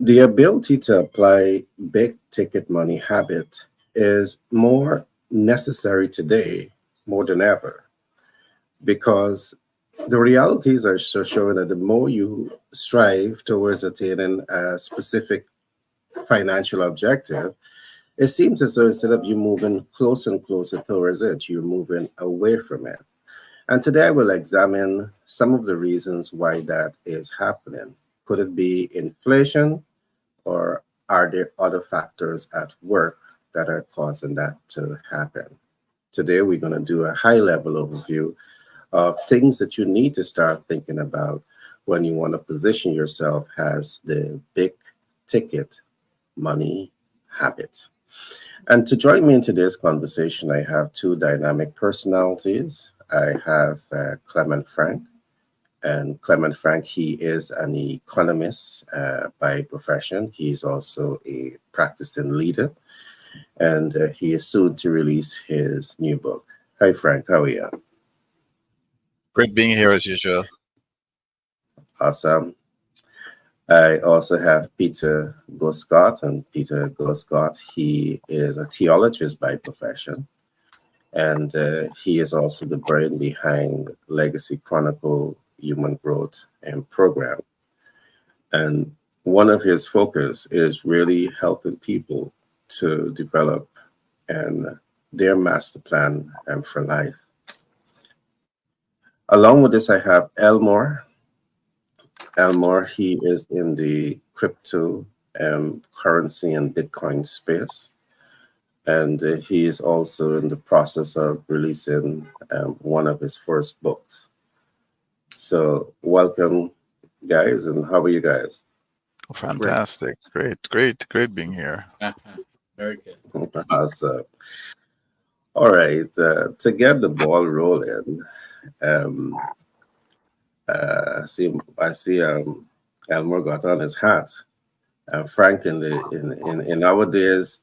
The ability to apply big ticket money habit is more necessary today more than ever because the realities are showing that the more you strive towards attaining a specific financial objective, it seems as though instead of you moving closer and closer towards it, you're moving away from it. And today I will examine some of the reasons why that is happening. Could it be inflation, or are there other factors at work that are causing that to happen? Today we're going to do a high level overview of things that you need to start thinking about when you want to position yourself as the big ticket money habit. And to join me in today's conversation, I have two dynamic personalities. I have Clement Frank. And Clement Frank, he is an economist by profession. He's also a practicing leader, and he is soon to release his new book. Hi, Frank. How are you? Great being here as usual. Awesome. I also have Peter Goscott, and Peter Goscott, he is a theologist by profession, and he is also the brain behind Legacy Chronicle Human Growth and Program. And one of his focus is really helping people to develop and their master plan for life. Along with this, I have Elmore. Elmore, he is in the crypto currency and Bitcoin space. And he is also in the process of releasing one of his first books. So welcome, guys, and how are you guys? Fantastic. Great being here. Very good. Awesome. All right, to get the ball rolling, um, I see Elmore got on his hat. Frank, in our days,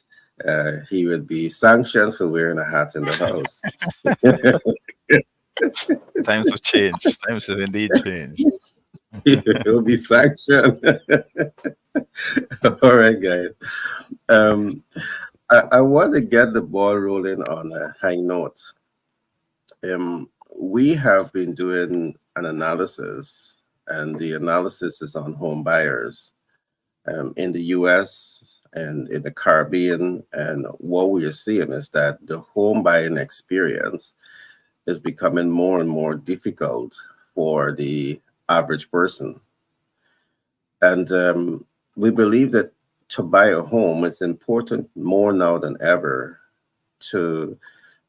he would be sanctioned for wearing a hat in the house. Times have changed. Times have indeed changed. He'll be sanctioned. All right, guys. Um, I want to get the ball rolling on a high note. We have been doing an analysis, and the analysis is on home buyers in the US and in the Caribbean. And what we are seeing is that the home buying experience is becoming more and more difficult for the average person. And we believe that to buy a home is important more now than ever to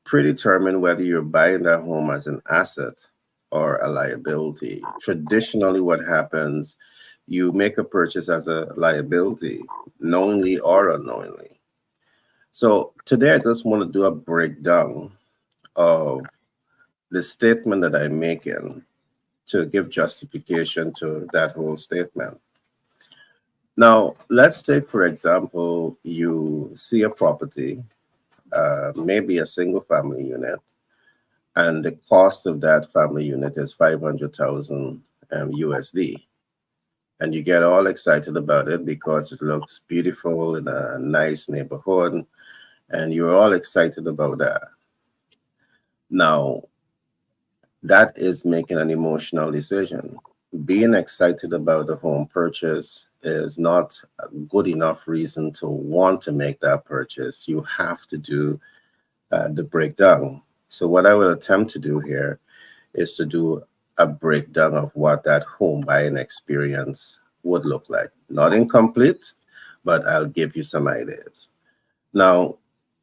predetermine whether you're buying that home as an asset or a liability. Traditionally, what happens, you make a purchase as a liability, knowingly or unknowingly. So today, I just want to do a breakdown of the statement that I'm making to give justification to that whole statement. Now, let's take, for example, you see a property, maybe a single family unit, and the cost of that family unit is 500,000 USD. And you get all excited about it because it looks beautiful in a nice neighborhood, and you're all excited about that. Now, that is making an emotional decision. Being excited about the home purchase is not a good enough reason to want to make that purchase. You have to do the breakdown. So what I will attempt to do here is to do a breakdown of what that home buying experience would look like. Not incomplete, but I'll give you some ideas. Now,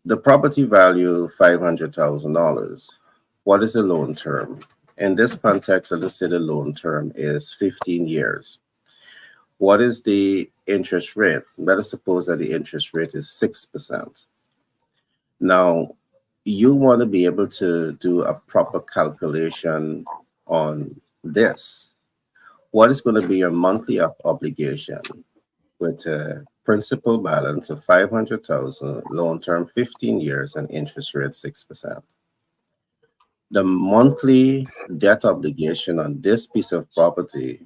the property value, $500,000. What is the loan term? In this context, let's say the loan term is 15 years. What is the interest rate? Let us suppose that the interest rate is 6%. Now, you want to be able to do a proper calculation on this. What is going to be your monthly obligation with a principal balance of 500,000, loan term 15 years, and interest rate 6%? The monthly debt obligation on this piece of property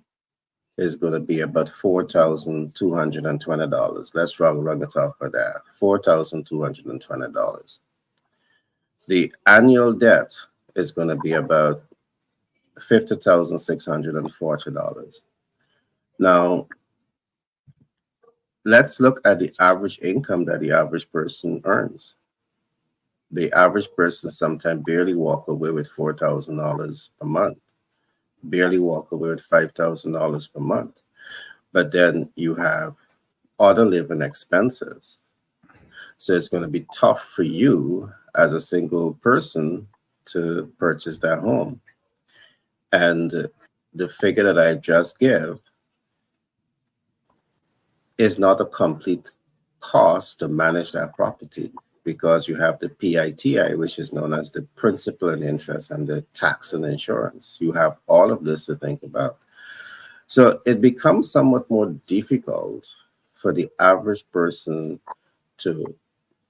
is going to be about $4,220. Let's run it off for that. $4,220. The annual debt is going to be about $50,640. Now, let's look at the average income that the average person earns. The average person sometimes barely walk away with $4,000 per month, barely walk away with $5,000 per month. But then you have other living expenses. So it's going to be tough for you as a single person to purchase that home. And the figure that I just gave is not a complete cost to manage that property because you have the PITI, which is known as the principal and interest, and the tax and insurance. You have all of this to think about. So it becomes somewhat more difficult for the average person to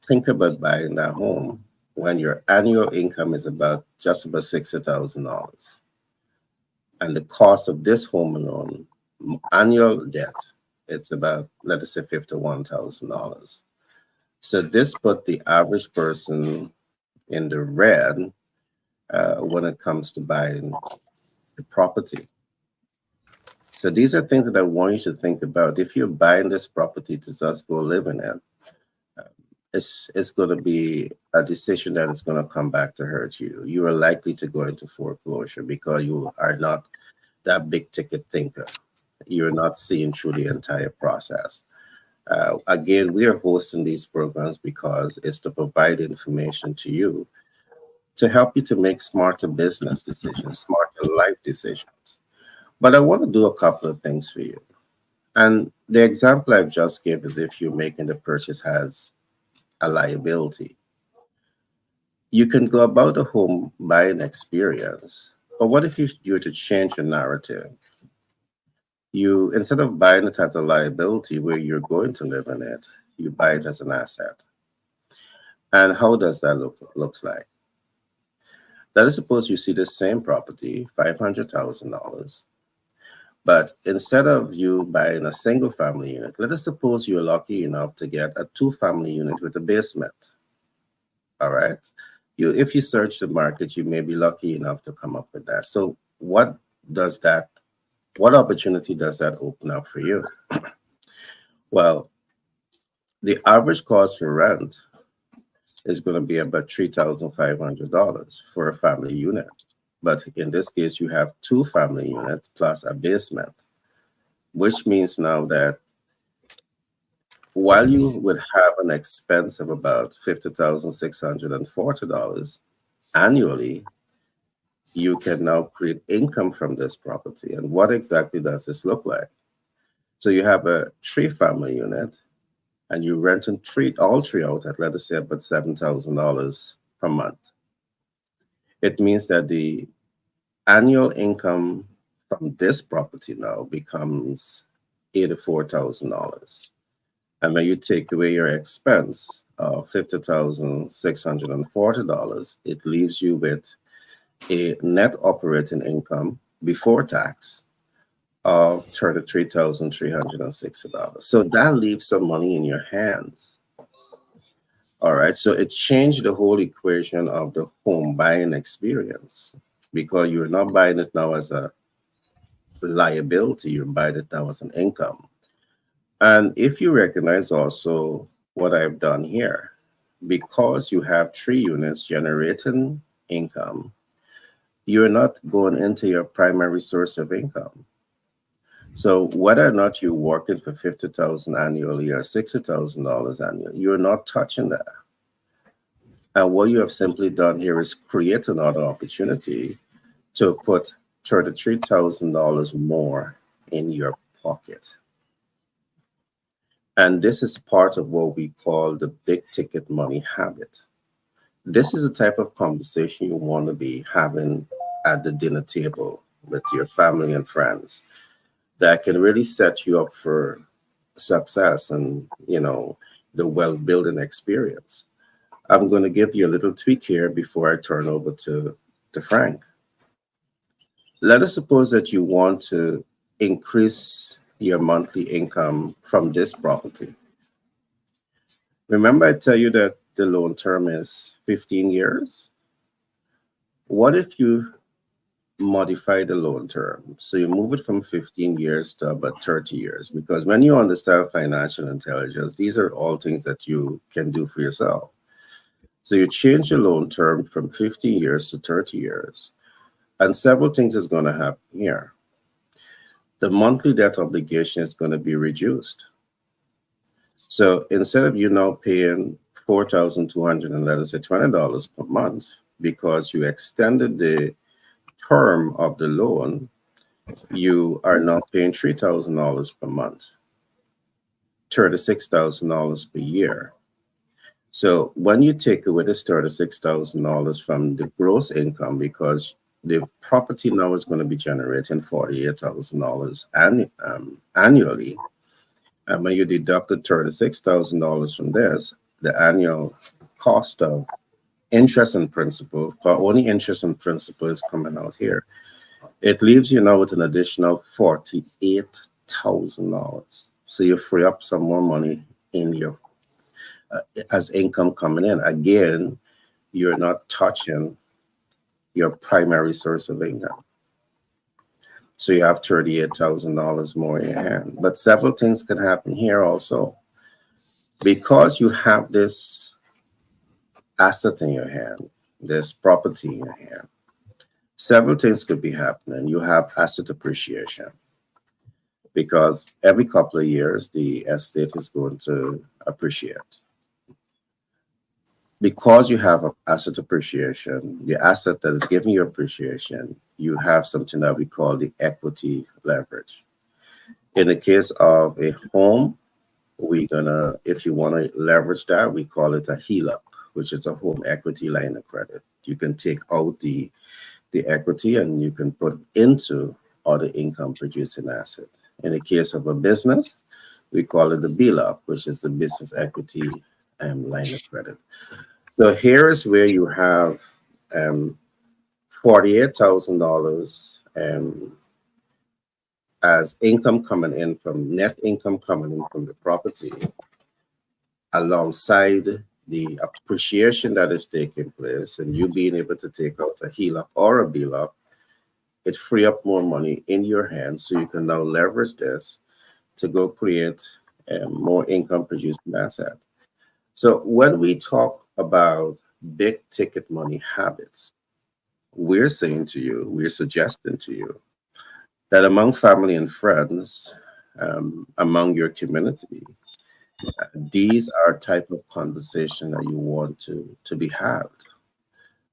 think about buying that home when your annual income is about just about $60,000. And the cost of this home alone, annual debt, it's about, let us say, $51,000. So this put the average person in the red when it comes to buying the property. So these are things that I want you to think about. If you're buying this property to just go live in it, it's going to be a decision that is going to come back to hurt you. You are likely to go into foreclosure because you are not that big ticket thinker. You're not seeing through the entire process. Again, we are hosting these programs because it's to provide information to you to help you to make smarter business decisions, smarter life decisions. But I want to do a couple of things for you. And the example I've just gave is if you're making the purchase has a liability. You can go about the home buying experience, but what if you were to change your narrative? You, instead of buying it as a liability where you're going to live in it, you buy it as an asset. And how does that looks like? Let us suppose you see the same property, $500,000, but instead of you buying a single family unit, let us suppose you're lucky enough to get a two-family unit with a basement. All right. If you search the market, you may be lucky enough to come up with that. So does that what opportunity does that open up for you? Well, the average cost for rent is going to be about $3,500 for a family unit. But in this case, you have two family units plus a basement, which means now that while you would have an expense of about $50,640 annually, you can now create income from this property. And what exactly does this look like? So you have a three-family unit, and you rent and treat all three out at, let us say, about $7,000 per month. It means that the annual income from this property now becomes $84,000. And when you take away your expense of $50,640, it leaves you with a net operating income before tax of $33,360. So that leaves some money in your hands. All right. So it changed the whole equation of the home buying experience because you're not buying it now as a liability, you're buying it now as an income. And if you recognize also what I've done here, because you have three units generating income, you're not going into your primary source of income. So whether or not you're working for $50,000 annually or $60,000 annually, you're not touching that. And what you have simply done here is create another opportunity to put $33,000 more in your pocket. And this is part of what we call the big ticket money habit. This is the type of conversation you want to be having at the dinner table with your family and friends that can really set you up for success and, the wealth building experience. I'm going to give you a little tweak here before I turn over to Frank. Let us suppose that you want to increase your monthly income from this property. Remember, I tell you that the loan term is 15 years. What if you modify the loan term? So you move it from 15 years to about 30 years. Because when you understand financial intelligence, these are all things that you can do for yourself. So you change the loan term from 15 years to 30 years. And several things is going to happen here. The monthly debt obligation is going to be reduced. So instead of you now paying 4,200 and let us say $20 per month because you extended the term of the loan, you are now paying $3,000 per month, $36,000 per year. So when you take away this $36,000 from the gross income, because the property now is going to be generating $48,000 annually, and when you deducted $36,000 from this, the annual cost of interest and principal, for only interest and principal is coming out here. It leaves you now with an additional $48,000. So you free up some more money in your as income coming in. Again, you're not touching your primary source of income. So you have $38,000 more in your hand. But several things can happen here also. Because you have this asset in your hand, this property in your hand, several things could be happening. You have asset appreciation because every couple of years, the estate is going to appreciate. Because you have asset appreciation, the asset that is giving you appreciation, you have something that we call the equity leverage. In the case of a home, if you want to leverage that, we call it a HELOC, which is a home equity line of credit. You can take out the equity and you can put into other income producing asset. In the case of a business, we call it the BLOC, which is the business equity line of credit. So here is where you have $48,000 as income coming in from net income coming in from the property, alongside the appreciation that is taking place, and you being able to take out a HELOC or a BLOC, it free up more money in your hands, so you can now leverage this to go create more income producing asset. So when we talk about big ticket money habits, we're suggesting to you that among family and friends, among your community, these are type of conversation that you want to be had.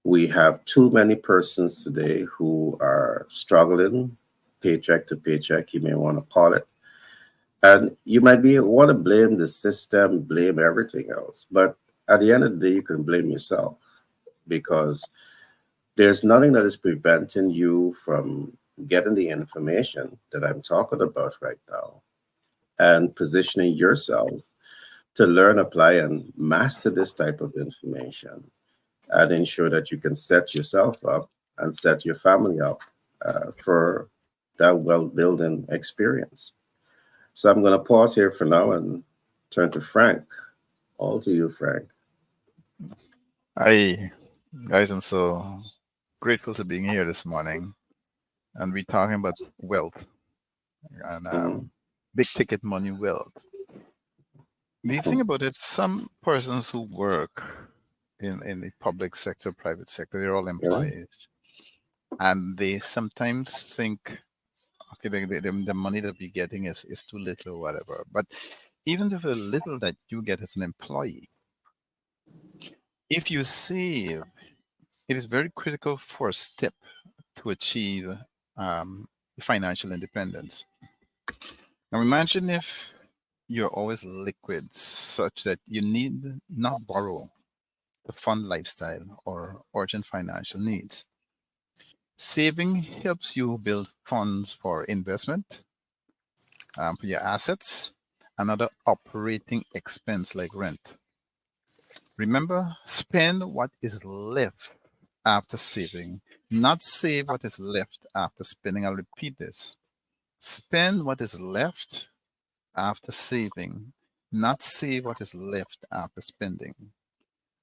We have too many persons today who are struggling paycheck to paycheck, you may want to call it. And you might want to blame the system, blame everything else. But at the end of the day, you can blame yourself because there's nothing that is preventing you from getting the information that I'm talking about right now and positioning yourself to learn, apply, and master this type of information and ensure that you can set yourself up and set your family up for that well-building experience. So I'm going to pause here for now and turn to Frank. All to you, Frank. Hi, guys. I'm so grateful to being here this morning. And we're talking about wealth and big ticket money wealth. The thing about it, some persons who work in the public sector, private sector, they're all employees. And they sometimes think, okay, the money that we're getting is too little or whatever. But even if the little that you get as an employee, if you save, it is very critical for a step to achieve financial independence. Now imagine if you're always liquid such that you need not borrow to fund lifestyle or urgent financial needs. Saving helps you build funds for investment, for your assets, and other operating expense like rent. Remember, spend what is left after saving, not save what is left after spending. I'll repeat this. Spend what is left after saving, not save what is left after spending.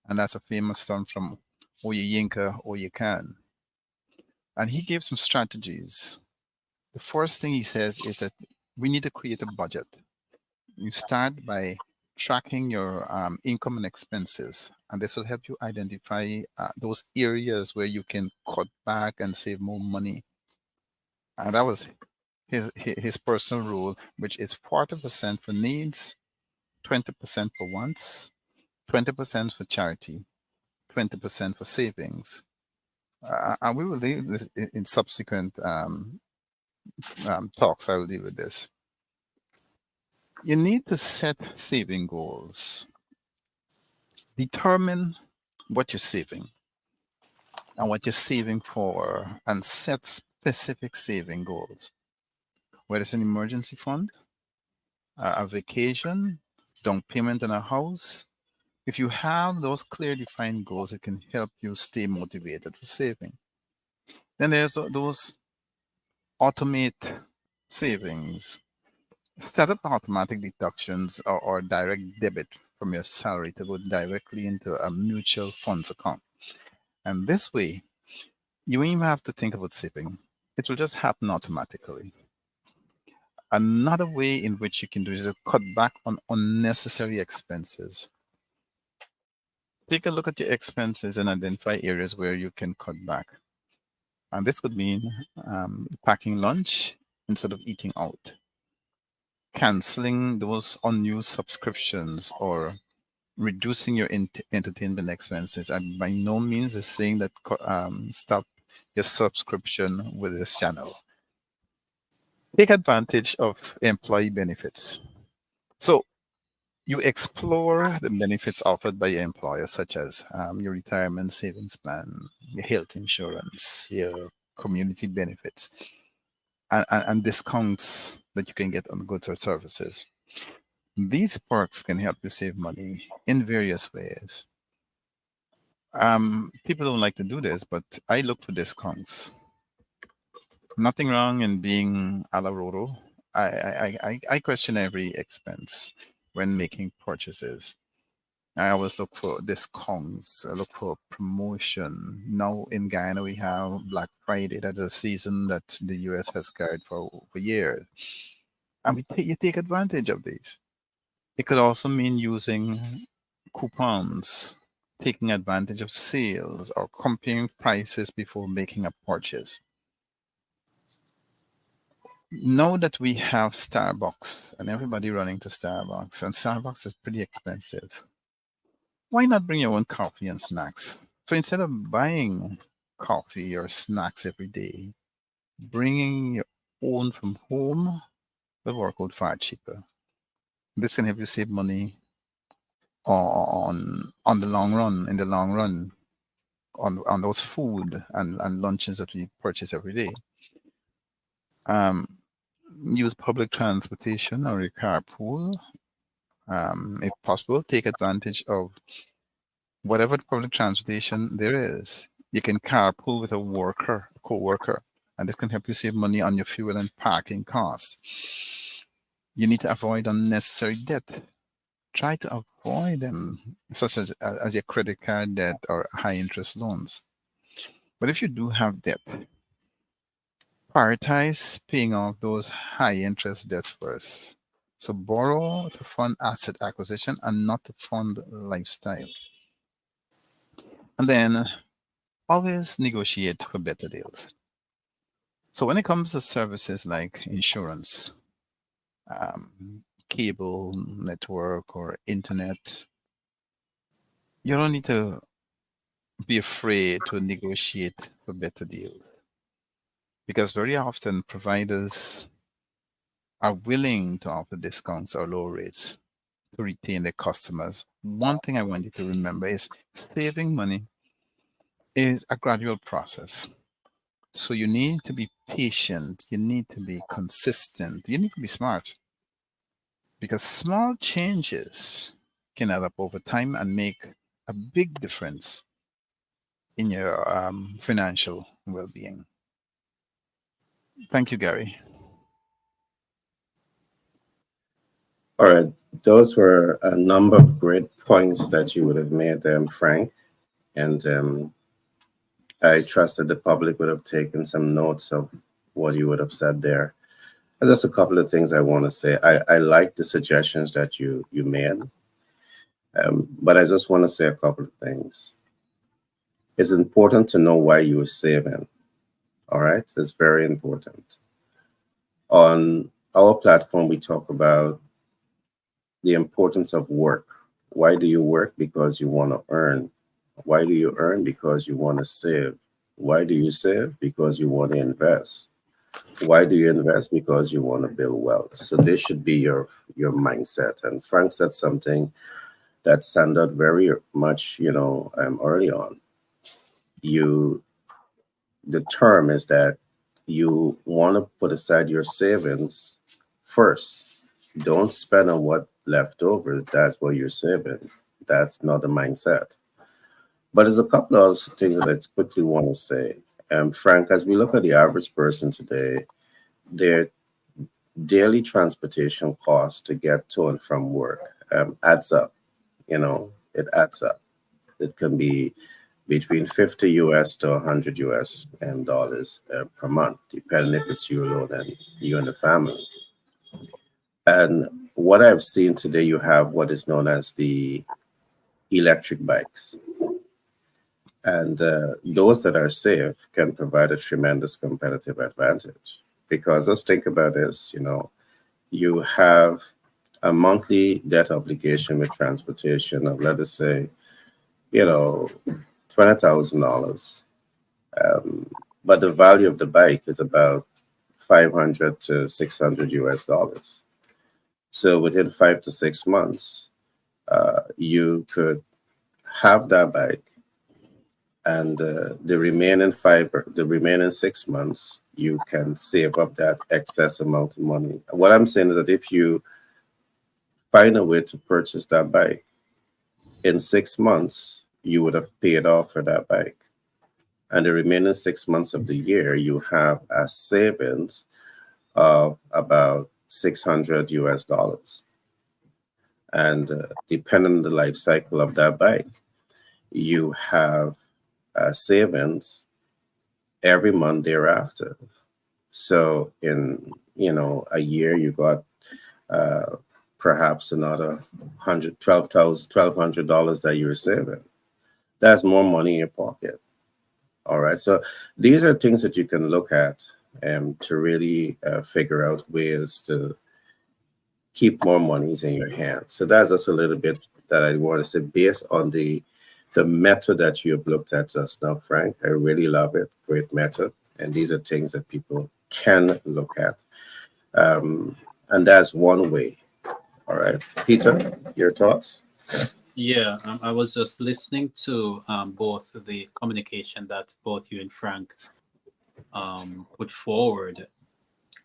And that's a famous term from Oyeyinka Oyekan. And he gave some strategies. The first thing he says is that we need to create a budget. You start by tracking your income and expenses, and this will help you identify those areas where you can cut back and save more money. And that was his personal rule, which is 40% for needs, 20% for wants, 20% for charity, 20% for savings. And we will deal this in subsequent talks. I will deal with this. You need to set saving goals. Determine what you're saving and what you're saving for, and set specific saving goals. Whether it's an emergency fund, a vacation, down payment on a house. If you have those clear defined goals, it can help you stay motivated for saving. Then there's those automate savings. Set up automatic deductions or direct debit from your salary to go directly into a mutual funds account. And this way, you won't even have to think about saving. It will just happen automatically. Another way in which you can do is to cut back on unnecessary expenses. Take a look at your expenses and identify areas where you can cut back. And this could mean packing lunch instead of eating out, canceling those unused subscriptions, or reducing your entertainment expenses. And by no means is saying that stop your subscription with this channel. Take advantage of employee benefits. So you explore the benefits offered by your employer, such as your retirement savings plan, your health insurance, your community benefits, and discounts that you can get on goods or services. These perks can help you save money in various ways. People don't like to do this, but I look for discounts. Nothing wrong in being a la Roro. I question every expense when making purchases. I always look for discounts. I look for promotion. Now in Guyana we have Black Friday. That is a season that the US has carried for years, and you take advantage of these. It could also mean using coupons, taking advantage of sales, or comparing prices before making a purchase. Now that we have Starbucks and everybody running to Starbucks, and Starbucks is pretty expensive, why not bring your own coffee and snacks? So instead of buying coffee or snacks every day, bringing your own from home will work out far cheaper. This can help you save money on the long run, in the long run, on those food and lunches that we purchase every day. Use public transportation or a carpool. If possible, take advantage of whatever public transportation there is. You can carpool with a co-worker, and this can help you save money on your fuel and parking costs. You need to avoid unnecessary debt. Try to avoid them, such as your credit card debt or high interest loans. But if you do have debt, prioritize paying off those high interest debts first. So borrow to fund asset acquisition and not to fund lifestyle. And then always negotiate for better deals. So when it comes to services like insurance, cable network, or internet, you don't need to be afraid to negotiate for better deals, because very often providers are willing to offer discounts or low rates to retain their customers. One thing I want you to remember is saving money is a gradual process. So you need to be patient, you need to be consistent, you need to be smart, because small changes can add up over time and make a big difference in your financial well-being. Thank you, Gary. All right, those were a number of great points that you would have made, Frank, and I trust that the public would have taken some notes of what you would have said there. And there's a couple of things I want to say. I like the suggestions that you made, but I just want to say a couple of things. It's important to know why you are saving. All right, it's very important. On our platform, we talk about the importance of work. Why do you work? Because you want to earn. Why do you earn? Because you want to save. Why do you save? Because you want to invest. Why do you invest? Because you want to build wealth. So this should be your mindset. And Frank said something that stand out very much, early on. You the term is that you want to put aside your savings first. Don't spend on what left over. That's what you're saving. That's not the mindset. But there's a couple of things that I quickly want to say. Frank, as we look at the average person today, their daily transportation costs to get to and from work adds up. It adds up. It can be between 50 US to 100 US dollars per month, depending if it's you alone and you and the family. And what I've seen today, you have what is known as the electric bikes. And those that are safe can provide a tremendous competitive advantage. Because let's think about this, you have a monthly debt obligation with transportation of, let us say, you know, $20,000. Um, but the value of the bike is about 500 to 600 US dollars. So within 5 to 6 months, you could have that bike, and the remaining 6 months, you can save up that excess amount of money. What I'm saying is that if you find a way to purchase that bike in 6 months, you would have paid off for that bike, and the remaining 6 months of the year, you have a savings of about 600 US dollars. And depending on the life cycle of that bike, you have savings every month thereafter. So in a year, you got uh, perhaps another $112,000 that you're saving. That's more money in your pocket. All right. So these are things that you can look at to really figure out ways to keep more monies in your hand. So that's just a little bit that I want to say based on the method that you have looked at just now, Frank. I really love it. Great method. And these are things that people can look at. And that's one way. All right. Peter, your thoughts? Yeah, I was just listening to both the communication that both you and Frank put forward,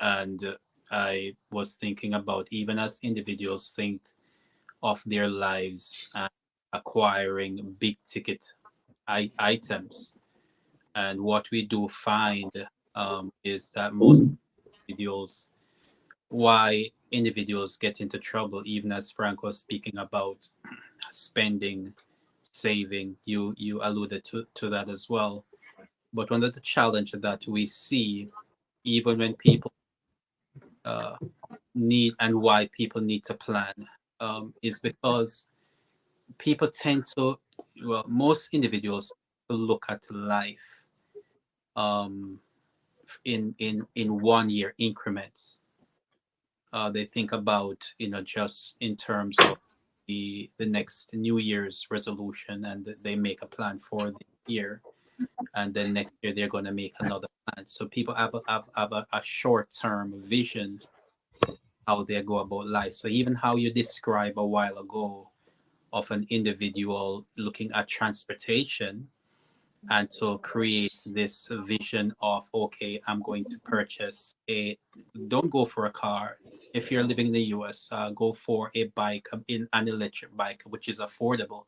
and I was thinking about, even as individuals think of their lives and acquiring big ticket items, and what we do find is that most individuals, why individuals get into trouble, even as Frank was speaking about spending, saving, you alluded to that as well. But one of the challenges that we see, even when people uh, need, and why people need to plan, is because people tend to, well, most individuals look at life um, in 1 year increments. They think about, just in terms of the next New Year's resolution, and they make a plan for the year, and then next year they're going to make another plan. So people have a short term vision how they go about life. So even how you describe a while ago of an individual looking at transportation, and to create this vision of, okay, I'm going to purchase a, don't go for a car. If you're living in the US, go for a bike, in an electric bike, which is affordable,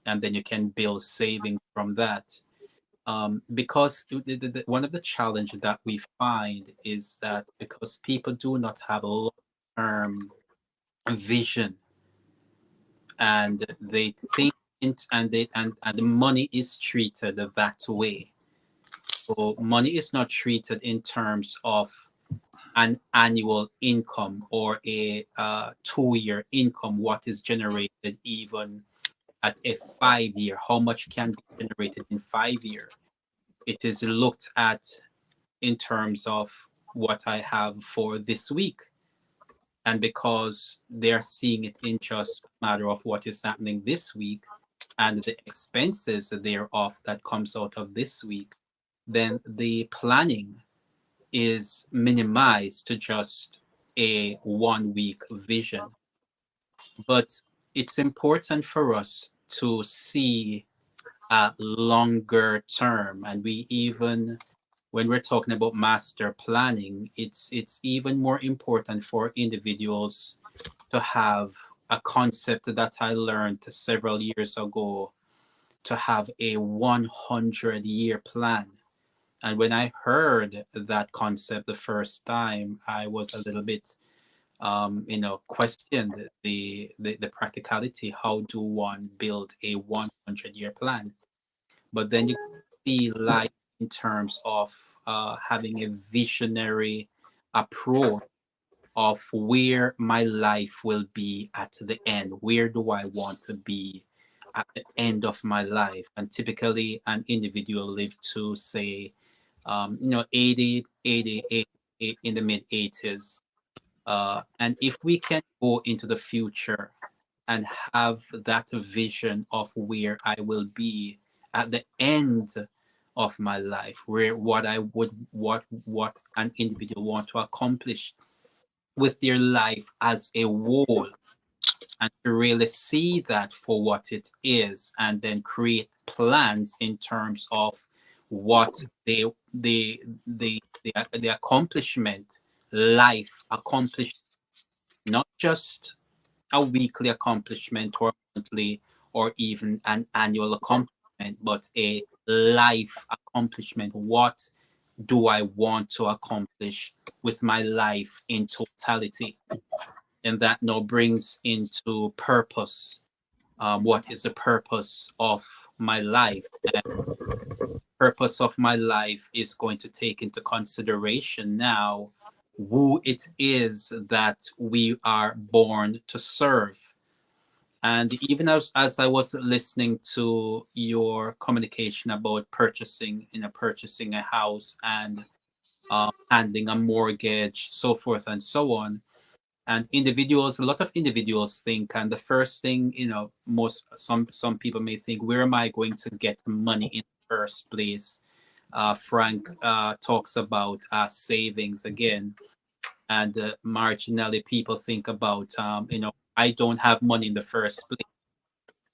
and then you can build savings from that. Because one of the challenges that we find is that because people do not have a long term vision, and they think and the money is treated that way. So money is not treated in terms of an annual income or a 2-year income, what is generated even at a 5-year, how much can be generated in 5 years. It is looked at in terms of what I have for this week. And because they're seeing it in just a matter of what is happening this week and the expenses thereof that comes out of this week, then the planning is minimized to just a 1 week vision. But it's important for us to see a longer term. And we even, when we're talking about master planning, it's even more important for individuals to have a concept that I learned several years ago, to have a 100-year plan. And when I heard that concept the first time, I was a little bit, questioned the practicality. How do one build a 100-year plan? But then you see life in terms of having a visionary approach of where my life will be at the end. Where do I want to be at the end of my life? And typically, an individual live to say, 80, 88, in the mid 80s. And if we can go into the future and have that vision of where I will be at the end of my life, where what an individual want to accomplish with their life as a whole, and to really see that for what it is, and then create plans in terms of what the accomplishment, life accomplish, not just a weekly accomplishment or monthly or even an annual accomplishment, but a life accomplishment. What do I want to accomplish with my life in totality? And that now brings into purpose. What is the purpose of my life? And purpose of my life is going to take into consideration now who it is that we are born to serve. And even as I was listening to your communication about purchasing a house and handling a mortgage, so forth and so on, and a lot of individuals think, and the first thing, some people may think, where am I going to get money in the first place? Frank talks about savings again, and marginally people think about, I don't have money in the first place,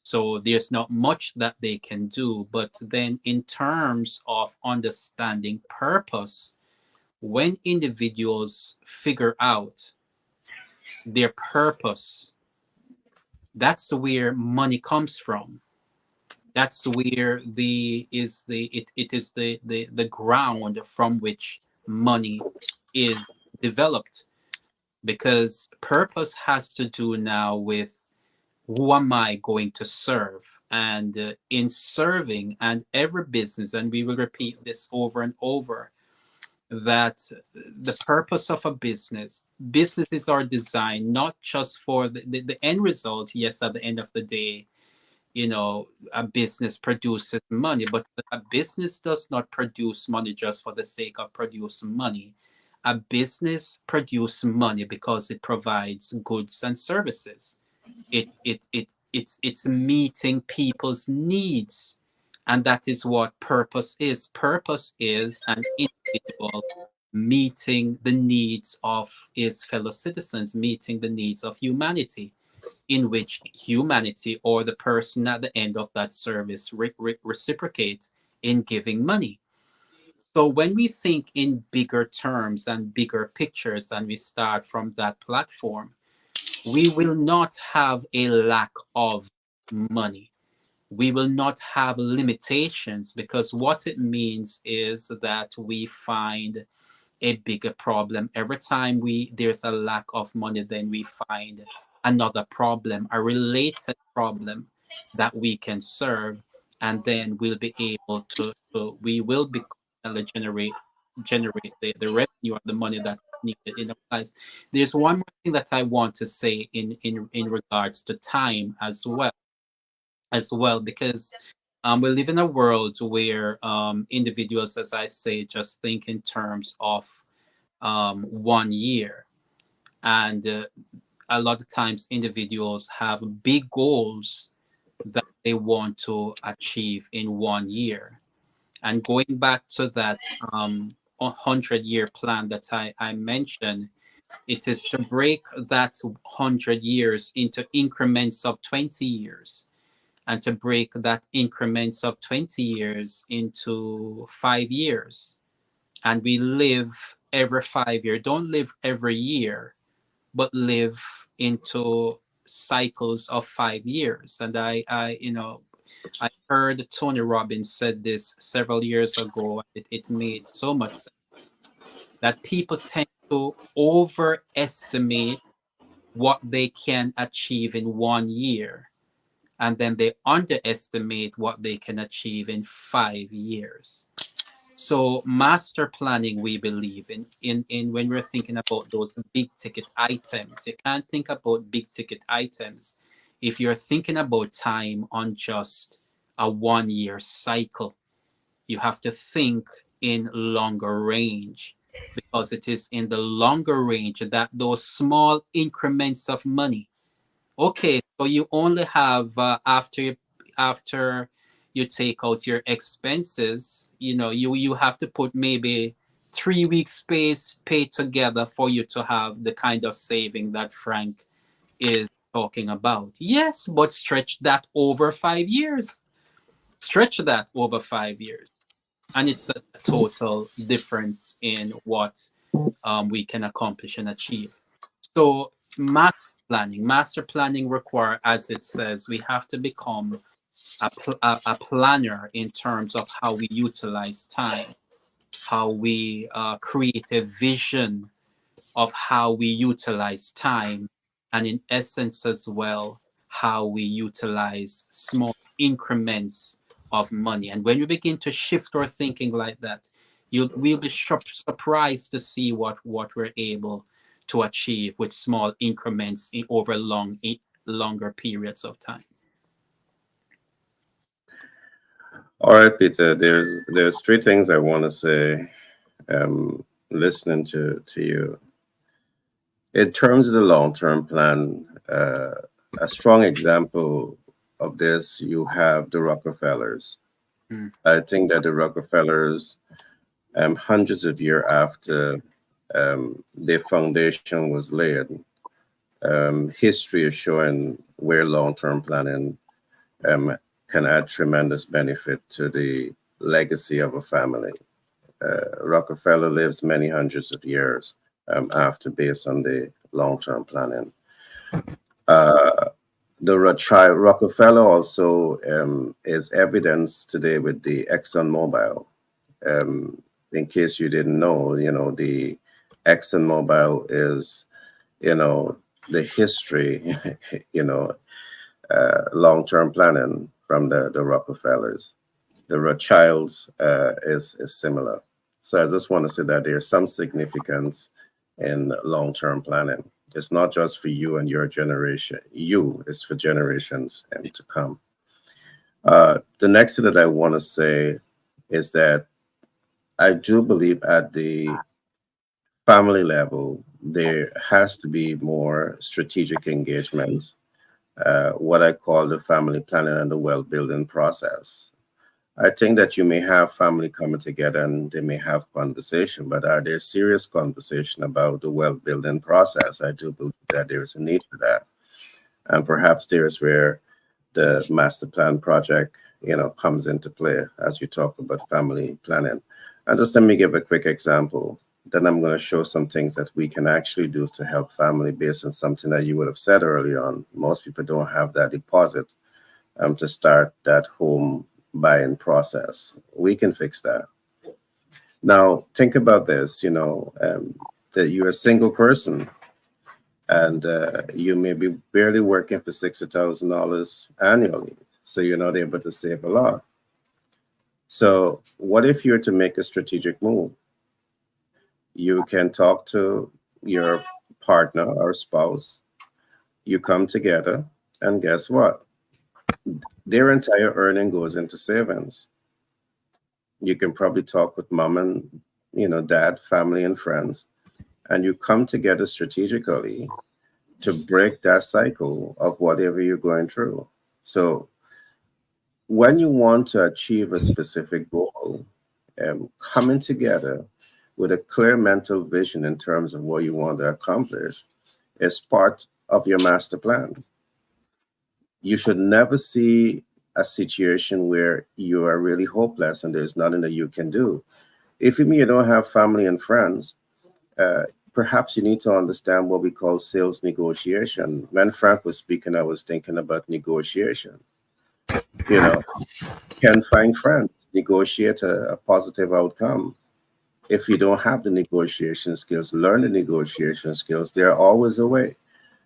so there's not much that they can do. But then in terms of understanding purpose, when individuals figure out their purpose, that's where money comes from. That's where it is the ground from which money is developed, because purpose has to do now with who am I going to serve. And in serving, and every business, and we will repeat this over and over, that the purpose of a businesses are designed not just for the end result. Yes, at the end of the day, a business produces money, but a business does not produce money just for the sake of producing money. A business produces money because it provides goods and services. It's meeting people's needs, and that is what purpose is. Purpose is an individual meeting the needs of his fellow citizens, meeting the needs of humanity, in which humanity, or the person at the end of that service, reciprocates in giving money. So when we think in bigger terms and bigger pictures, and we start from that platform, we will not have a lack of money. We will not have limitations, because what it means is that we find a bigger problem every time there's a lack of money. Then we find another problem, a related problem that we can serve, and then we'll be able we will be constantly generate the revenue or the money that's needed in our lives. There's one more thing that I want to say in regards to time as well, because we live in a world where individuals, as I say, just think in terms of 1 year. And a lot of times individuals have big goals that they want to achieve in 1 year. And going back to that 100-year plan that I mentioned, it is to break that 100 years into increments of 20 years, and to break that increments of 20 years into 5 years. And we live every 5 year, don't live every year, but live into cycles of 5 years. And I heard Tony Robbins said this several years ago. It made so much sense that people tend to overestimate what they can achieve in 1 year, and then they underestimate what they can achieve in 5 years. So master planning, we believe in when we're thinking about those big ticket items. You can't think about big ticket items if you're thinking about time on just a 1 year cycle. You have to think in longer range, because it is in the longer range that those small increments of money. Okay, so you only have after you take out your expenses, you have to put maybe 3 weeks space paid together for you to have the kind of saving that Frank is talking about. Yes, but stretch that over 5 years. Stretch that over 5 years, and it's a total difference in what we can accomplish and achieve. So master planning require, as it says, we have to become a planner in terms of how we utilize time, how we create a vision of how we utilize time, and in essence as well, how we utilize small increments of money. And when we begin to shift our thinking like that, we'll be surprised to see what we're able to achieve with small increments over longer periods of time. All right, Peter. There's three things I want to say. Listening to you, in terms of the long-term plan, a strong example of this, you have the Rockefellers. Mm. I think that the Rockefellers, hundreds of years after their foundation was laid, history is showing where long-term planning um, can add tremendous benefit to the legacy of a family. Rockefeller lives many hundreds of years after, based on the long-term planning. Uh, the Rothschild Rockefeller also is evidence today with the ExxonMobil. Um, in case you didn't know, the ExxonMobil is, the history, long-term planning from the Rockefellers. The Rothschilds is similar. So I just want to say that there's some significance in long-term planning. It's not just for you and your generation. It's for generations and to come. The next thing that I want to say is that I do believe at the family level, there has to be more strategic engagement, what I call the family planning and the wealth building process. I think that you may have family coming together and they may have conversation, but are there serious conversation about the wealth building process? I do believe that there is a need for that. And perhaps there is where the master plan project, comes into play as you talk about family planning. And just let me give a quick example. Then I'm going to show some things that we can actually do to help family based on something that you would have said early on. Most people don't have that deposit to start that home buying process. We can fix that. Now, think about this, that you're a single person and you may be barely working for $60,000 annually, so you're not able to save a lot. So, what if you're to make a strategic move? You can talk to your partner or spouse, you come together, and guess what? Their entire earning goes into savings. You can probably talk with mom and dad, family, and friends, and you come together strategically to break that cycle of whatever you're going through. So when you want to achieve a specific goal, coming together with a clear mental vision in terms of what you want to accomplish is part of your master plan. You should never see a situation where you are really hopeless and there's nothing that you can do. If you don't have family and friends, uh, perhaps you need to understand what we call sales negotiation. When Frank was speaking, I was thinking about negotiation. You know, can find friends, negotiate a positive outcome. If you don't have the negotiation skills, learn the negotiation skills. There are always a way.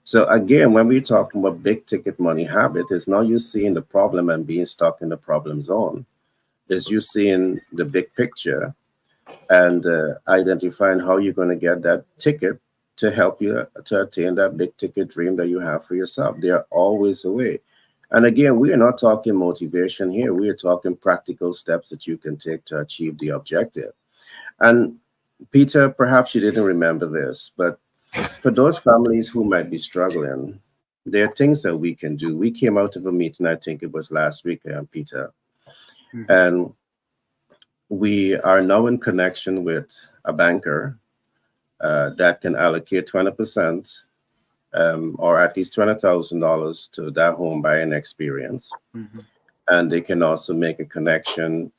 So again, when we're talking about big ticket money habit, it's not you seeing the problem and being stuck in the problem zone. It's you seeing the big picture and identifying how you're going to get that ticket to help you to attain that big ticket dream that you have for yourself. There are always a way. And again, we are not talking motivation here. We are talking practical steps that you can take to achieve the objective. And Peter, perhaps you didn't remember this, but for those families who might be struggling, there are things that we can do. We came out of a meeting, I think it was last week, Peter, Mhm. and we are now in connection with a banker that can allocate 20% or at least $20,000 to that home buying experience. Mhm. And they can also make a connection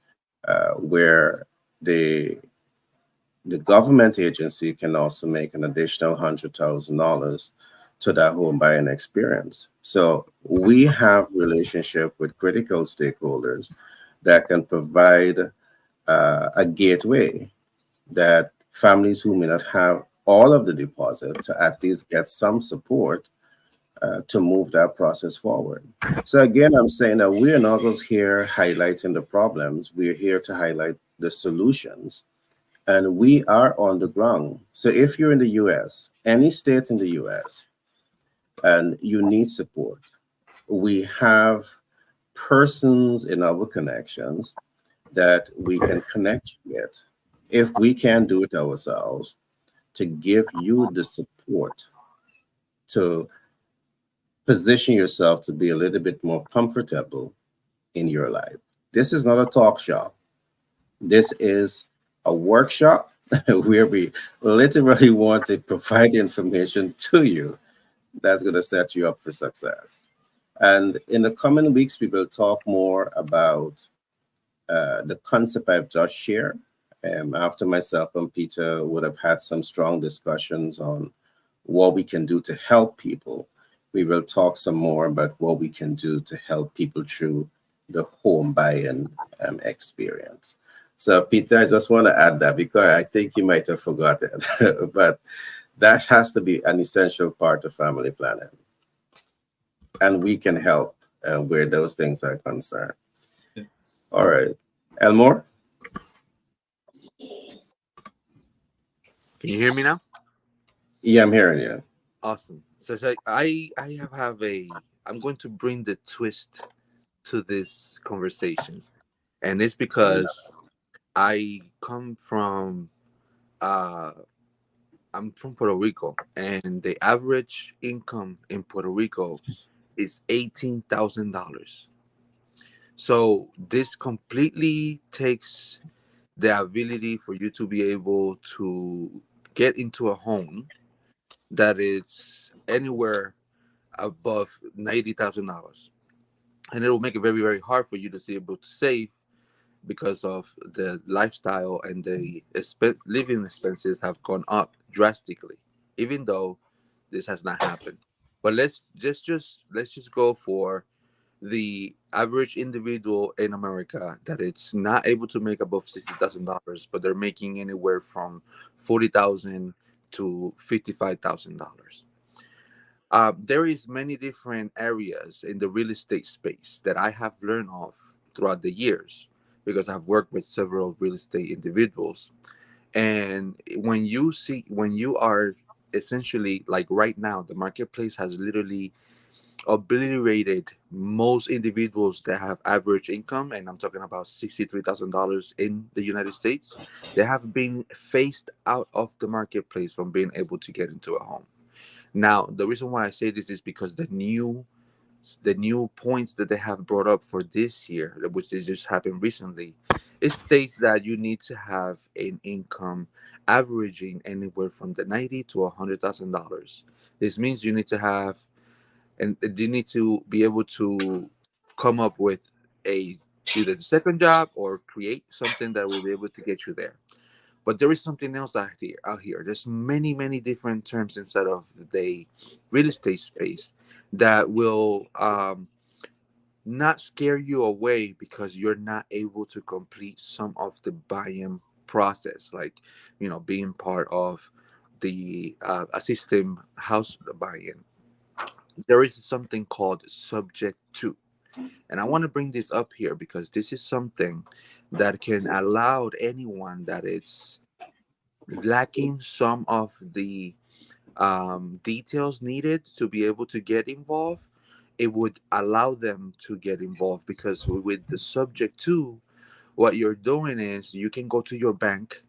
where the the government agency can also make an additional $100,000 to that home buying experience. So we have relationship with critical stakeholders that can provide a gateway that families who may not have all of the deposit to at least get some support to move that process forward. So again, I'm saying that we are not just here highlighting the problems. We're here to highlight the solutions, and we are on the ground. So if you're in the US, any state in the US, and you need support, we have persons in our connections that we can connect you with if we can do it ourselves to give you the support to position yourself to be a little bit more comfortable in your life. This is not a talk shop. This is a workshop where we literally want to provide information to you that's going to set you up for success. And in the coming weeks, we will talk more about the concept I've just shared. After myself and Peter would have had some strong discussions on what we can do to help people, we will talk some more about what we can do to help people through the home buying experience. So, Peter, I just want to add that because I think you might have forgotten, but that has to be an essential part of family planning, and we can help where those things are concerned. Yeah. All right, Elmore. Can you hear me now? Yeah, I'm hearing you. Awesome. So have a. I'm going to bring the twist to this conversation, and it's because I come from. Uh, I'm from Puerto Rico, and the average income in Puerto Rico is $18,000. So this completely takes the ability for you to be able to get into a home that is anywhere above $90,000, and it will make it very very hard for you to be able to save because of the lifestyle and the living expenses have gone up drastically. Even though this has not happened, but let's just go for the average individual in America that it's not able to make above $60,000, but they're making anywhere from 40,000 to $55,000. There is many different areas in the real estate space that I have learned of throughout the years because I've worked with several real estate individuals. And when you are essentially like right now, the marketplace has literally obliterated most individuals that have average income, and I'm talking about $63,000 in the United States. They have been phased out of the marketplace from being able to get into a home. Now, the reason why I say this is because the new points that they have brought up for this year, which they just happened recently, it states that you need to have an income averaging anywhere from the 90 to $100,000. This means you need to have, and you need to be able to come up with a either the second job or create something that will be able to get you there. But there is something else out here. There's many different terms inside of the real estate space that will not scare you away because you're not able to complete some of the buying process, like being part of the assisting house buying. There is something called subject to, and I want to bring this up here because this is something that can allow anyone that is lacking some of the details needed to be able to get involved. It would allow them to get involved because with the subject to, what you're doing is you can go to your bank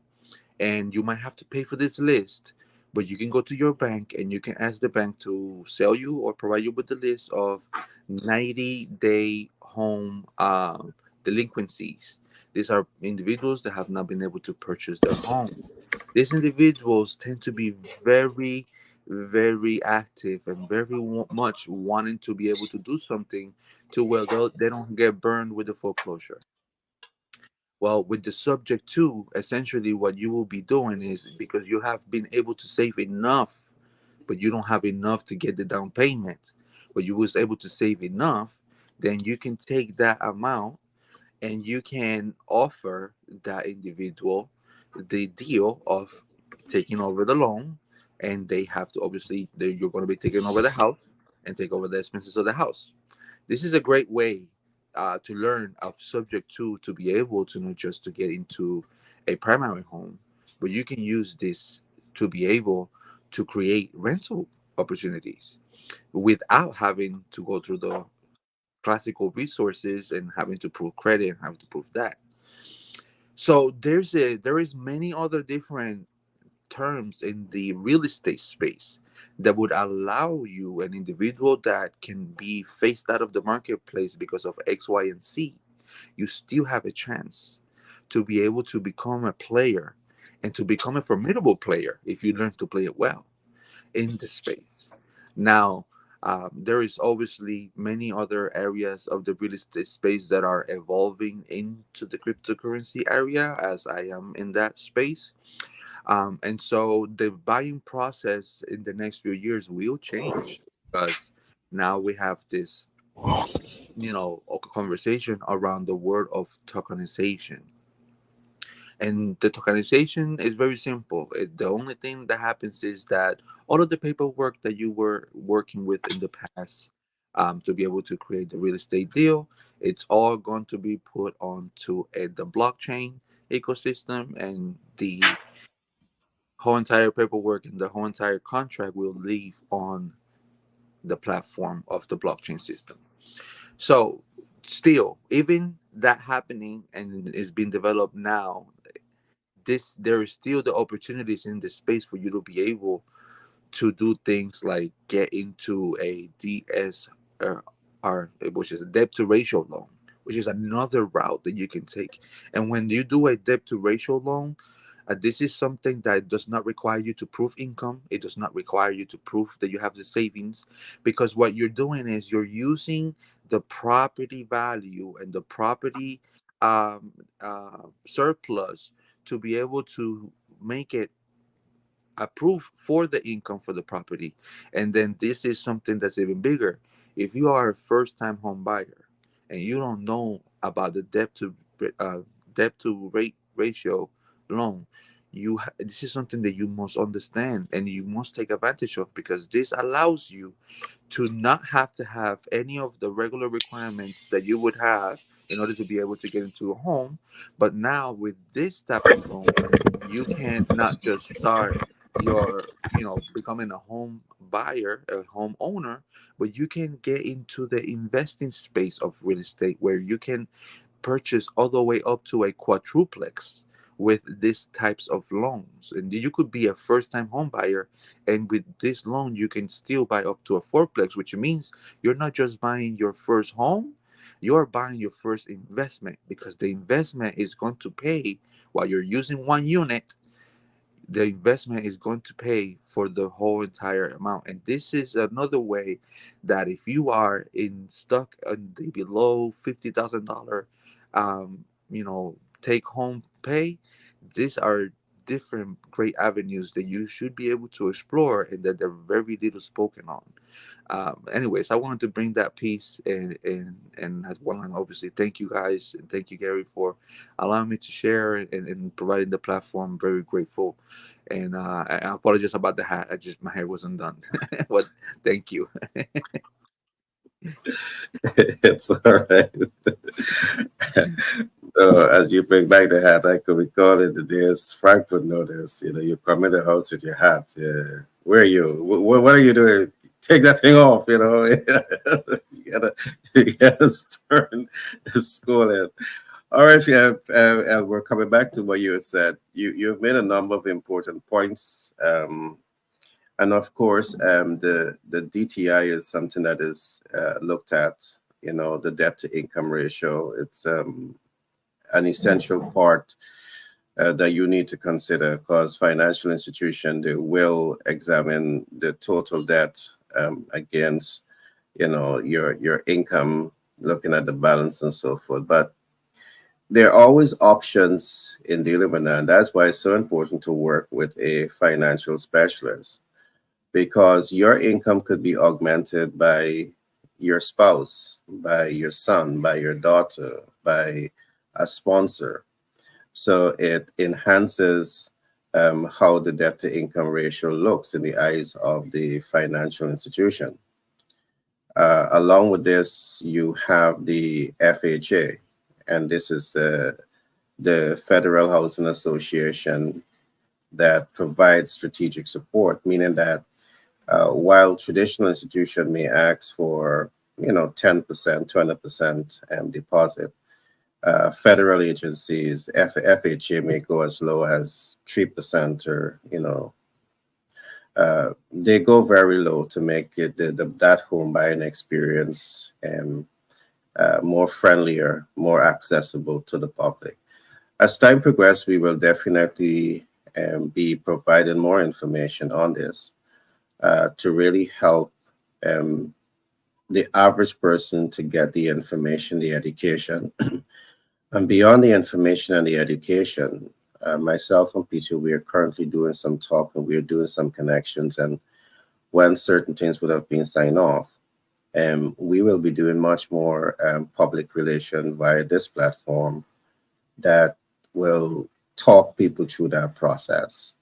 and you might have to pay for this list, but you can go to your bank and you can ask the bank to sell you or provide you with the list of 90-day home delinquencies. These are individuals that have not been able to purchase their home. These individuals tend to be very, very active and very much wanting to be able to do something to where they don't get burned with the foreclosure. Well, with the subject to, essentially what you will be doing is because you have been able to save enough, but you don't have enough to get the down payment, but you was able to save enough, then you can take that amount and you can offer that individual the deal of taking over the loan, and they have to obviously you're going to be taking over the house and take over the expenses of the house. This is a great way to learn of subject to be able to not just to get into a primary home, but you can use this to be able to create rental opportunities without having to go through the classical resources and having to prove credit and having to prove that. So there is many other different terms in the real estate space that would allow you, an individual that can be phased out of the marketplace because of X, Y, and Z, you still have a chance to be able to become a player and to become a formidable player if you learn to play it well in the space. Now, there is obviously many other areas of the real estate space that are evolving into the cryptocurrency area, as I am in that space. And so the buying process in the next few years will change because now we have this, conversation around the word of tokenization. And the tokenization is very simple. The only thing that happens is that all of the paperwork that you were working with in the past to be able to create the real estate deal, it's all going to be put onto the blockchain ecosystem, and the whole entire paperwork and the whole entire contract will live on the platform of the blockchain system. So, still, even that happening and is being developed now, there is still the opportunities in this space for you to be able to do things like get into a DSR, which is a debt to ratio loan, which is another route that you can take. And when you do a debt to ratio loan, this is something that does not require you to prove income. It does not require you to prove that you have the savings, because what you're doing is you're using the property value and the property surplus to be able to make it approved for the income for the property. And then this is something that's even bigger. If you are a first time home buyer and you don't know about the debt to rate ratio loan, this is something that you must understand and you must take advantage of, because this allows you to not have to have any of the regular requirements that you would have in order to be able to get into a home. But now with this type of loan, you can not just start your, becoming a home buyer, a home owner, but you can get into the investing space of real estate, where you can purchase all the way up to a quadruplex with these types of loans. And you could be a first time home buyer, and with this loan you can still buy up to a fourplex, which means you're not just buying your first home, you're buying your first investment, because the investment is going to pay while you're using one unit. The investment is going to pay for the whole entire amount. And this is another way that if you are in stuck on the below $50,000 take home pay, these are different great avenues that you should be able to explore, and that they're very little spoken on. Anyways, I wanted to bring that piece, and as well, and obviously thank you guys, and thank you, Gary, for allowing me to share and providing the platform. Very grateful. And I apologize about the hat. My hair wasn't done. But thank you. It's all right. As you bring back the hat, I could recall in the days Frank would notice. You come in the house with your hat. Where are you? What are you doing? Take that thing off. You gotta turn the school in. All right, yeah, we're coming back to what you said. You've made a number of important points. And of course, the DTI is something that is looked at. The debt to income ratio. It's an essential part that you need to consider, because financial institution, they will examine the total debt against your income, looking at the balance and so forth. But there are always options in dealing with that. And that's why it's so important to work with a financial specialist, because your income could be augmented by your spouse, by your son, by your daughter, by a sponsor. So it enhances how the debt to income ratio looks in the eyes of the financial institution. Along with this, you have the FHA, and this is the Federal Housing Association that provides strategic support, meaning that while traditional institution may ask for 10%, 20% deposit, federal agencies, FHA may go as low as 3%, or they go very low to make it that home buying experience more friendlier, more accessible to the public. As time progresses, we will definitely be providing more information on this to really help the average person to get the information, the education. And beyond the information and the education, myself and Peter, we are currently doing some talk, and we are doing some connections. And when certain things would have been signed off, we will be doing much more public relation via this platform that will talk people through that process.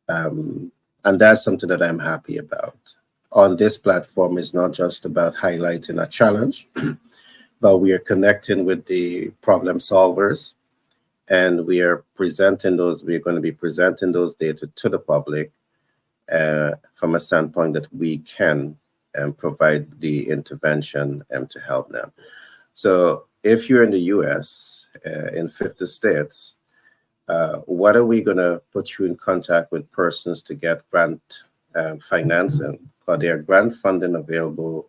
And that's something that I'm happy about. On this platform, it's not just about highlighting a challenge, but we are connecting with the problem solvers, and we're going to be presenting those data to the public from a standpoint that we can provide the intervention to help them. So if you're in the US, in 50 states, what are we going to put you in contact with persons to get grant financing? Are there grant funding available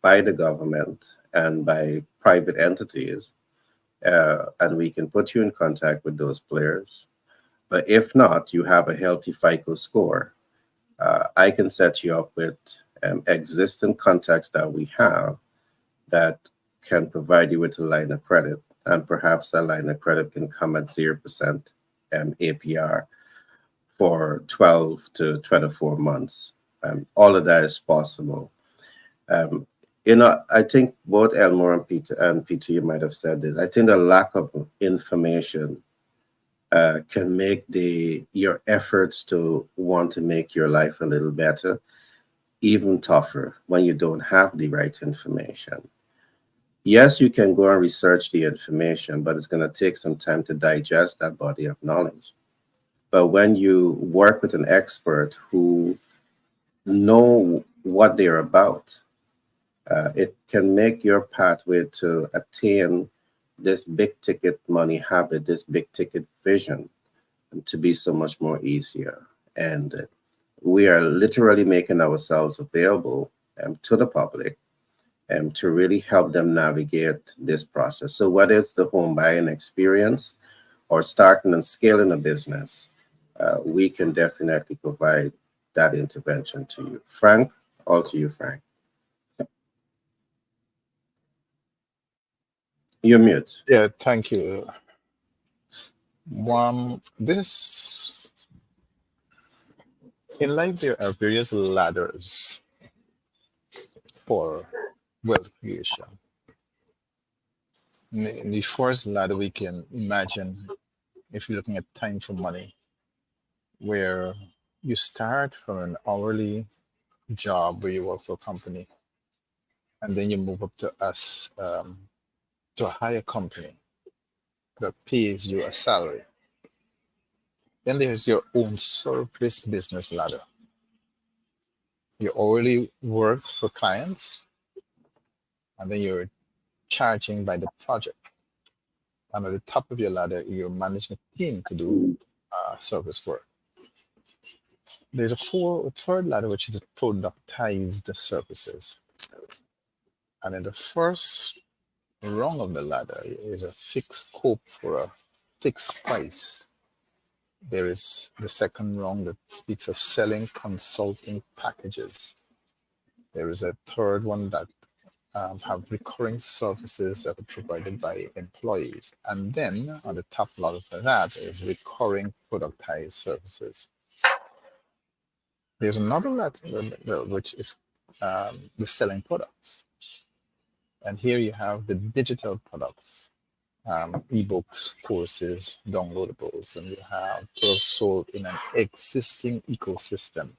by the government and by private entities? And we can put you in contact with those players. But if not, you have a healthy FICO score. I can set you up with existing contacts that we have that can provide you with a line of credit, and perhaps that line of credit can come at 0% APR for 12 to 24 months. All of that is possible. I think both Elmore and Peter, you might have said this. I think the lack of information can make your efforts to want to make your life a little better even tougher when you don't have the right information. Yes, you can go and research the information, but it's going to take some time to digest that body of knowledge. But when you work with an expert who know what they're about, it can make your pathway to attain this big ticket money habit, this big ticket vision, to be so much more easier. And we are literally making ourselves available to the public and to really help them navigate this process. So whether it's the home buying experience or starting and scaling a business, we can definitely provide that intervention to you. Frank, all to you, Frank. You're mute. Yeah, thank you. This in life there are various ladders for wealth creation. The first ladder we can imagine, if you're looking at time for money, where you start from an hourly job where you work for a company, and then you move up to to a higher company that pays you a salary. Then there's your own service business ladder. You already work for clients, and then you're charging by the project. And at the top of your ladder, you're managing a team to do service work. There's a third ladder, which is productized services. And in the first rung of the ladder is a fixed scope for a fixed price. There is the second rung that speaks of selling consulting packages. There is a third one that have recurring services that are provided by employees. And then on the top ladder for that is recurring productized services. There's another ladder which is the selling products. And here you have the digital products, ebooks, courses, downloadables, and you have products sold in an existing ecosystem.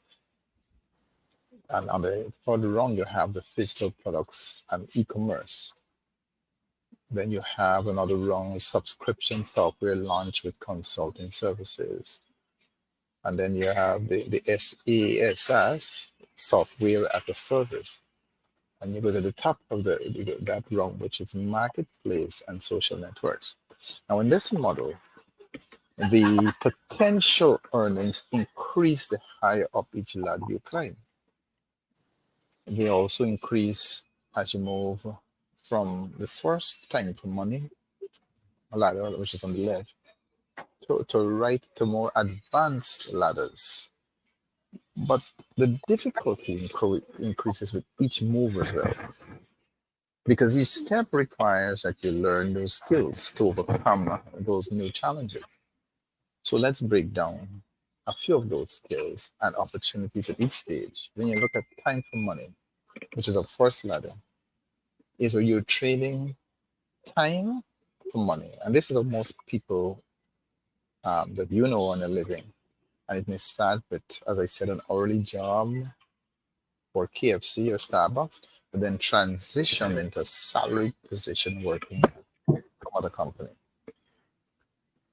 And on the further rung, you have the physical products and e-commerce. Then you have another rung, subscription software launch with consulting services. And then you have the SaaS, software as a service. And you go to the top of that rung, which is marketplace and social networks. Now, in this model, the potential earnings increase the higher up each ladder you climb. They also increase as you move from the first time for money ladder, which is on the left, to right to more advanced ladders. But the difficulty increases with each move as well, because each step requires that you learn those skills to overcome those new challenges. So let's break down a few of those skills and opportunities at each stage. When you look at time for money, which is a first ladder, is where you're trading time for money. And this is what most people that you know earn a living. And it may start with, as I said, an hourly job for KFC or Starbucks, but then transition into a salaried position working for other company.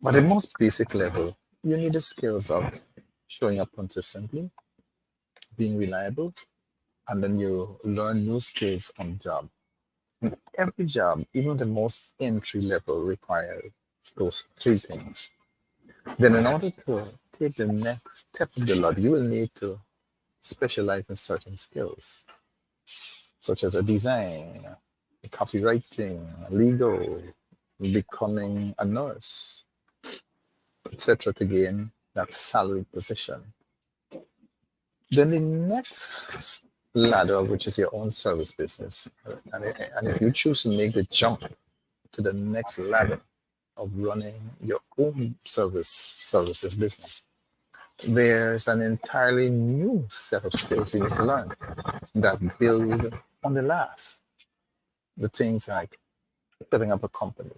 But at most basic level, you need the skills of showing up consistently, being reliable, and then you learn new skills on job. And every job, even the most entry level, requires those three things. Then in order to take the next step of the ladder, you will need to specialize in certain skills, such as a design, copywriting, legal, becoming a nurse, etc., to gain that salary position. Then the next ladder, which is your own service business, and if you choose to make the jump to the next ladder of running your own services business, there's an entirely new set of skills you need to learn that build on the last. The things like setting up a company,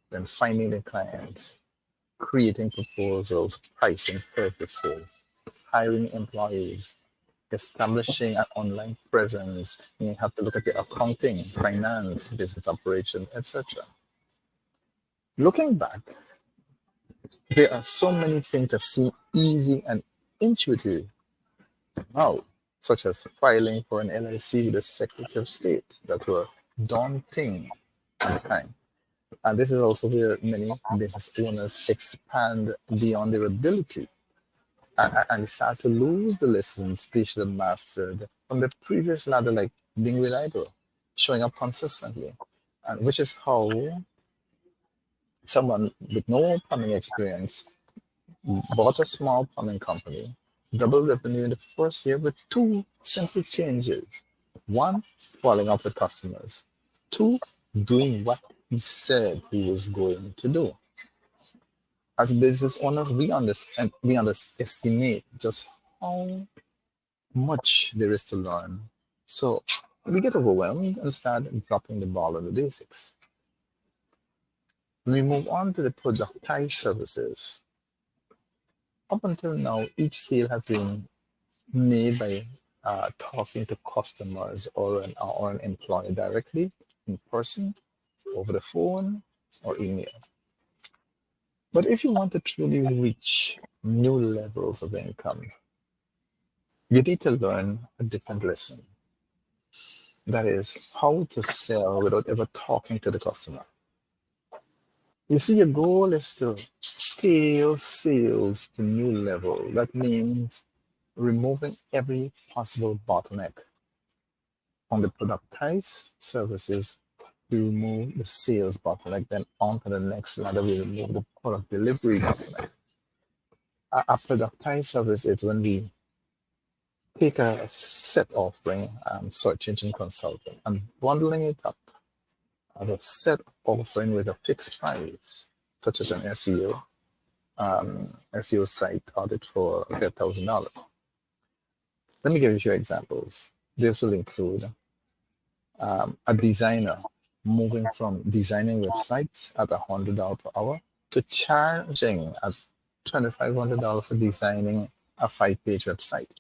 then finding the clients, creating proposals, pricing purchases, hiring employees, establishing an online presence. You have to look at your accounting, finance, business operation, etc. Looking back, there are so many things that seem easy and intuitive now, such as filing for an LLC with the Secretary of State, that were daunting at the time. And this is also where many business owners expand beyond their ability and start to lose the lessons they should have mastered from the previous ladder, like being reliable, showing up consistently, and which is how someone with no plumbing experience bought a small plumbing company, doubled revenue in the first year with two simple changes. One, following up with customers. Two, doing what he said he was going to do. As business owners, we underestimate just how much there is to learn. So we get overwhelmed and start dropping the ball on the basics. When we move on to the productized services, up until now, each sale has been made by talking to customers or an employee directly, in person, over the phone, or email. But if you want to truly reach new levels of income, you need to learn a different lesson. That is, how to sell without ever talking to the customer. You see, your goal is to scale sales to new level. That means removing every possible bottleneck. On the productized services, we remove the sales bottleneck. Then on to the next ladder, we remove the product delivery bottleneck. A productized service is when we take a set offering, search engine consulting, and bundling it up as a set offering with a fixed price, such as an SEO site audit for $1,000. Let me give you a few examples. This will include a designer moving from designing websites at $100 per hour to charging at $2,500 for designing a 5-page website.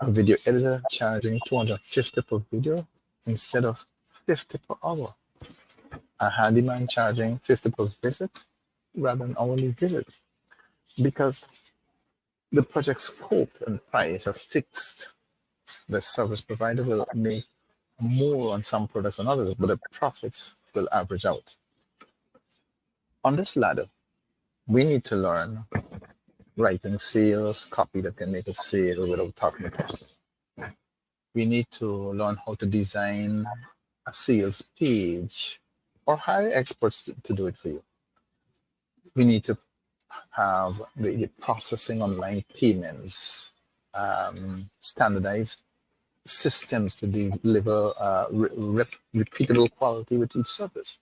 A video editor charging $250 per video instead of $50 per hour. A handyman charging $50 per visit rather than hourly visit, because the project scope and price are fixed. The service provider will make more on some products than others, but the profits will average out. On this ladder, we need to learn writing sales copy that can make a sale without talking to customers. We need to learn how to design a sales page or hire experts to do it for you. We need to have the processing online payments, standardized systems to deliver repeatable quality with each service.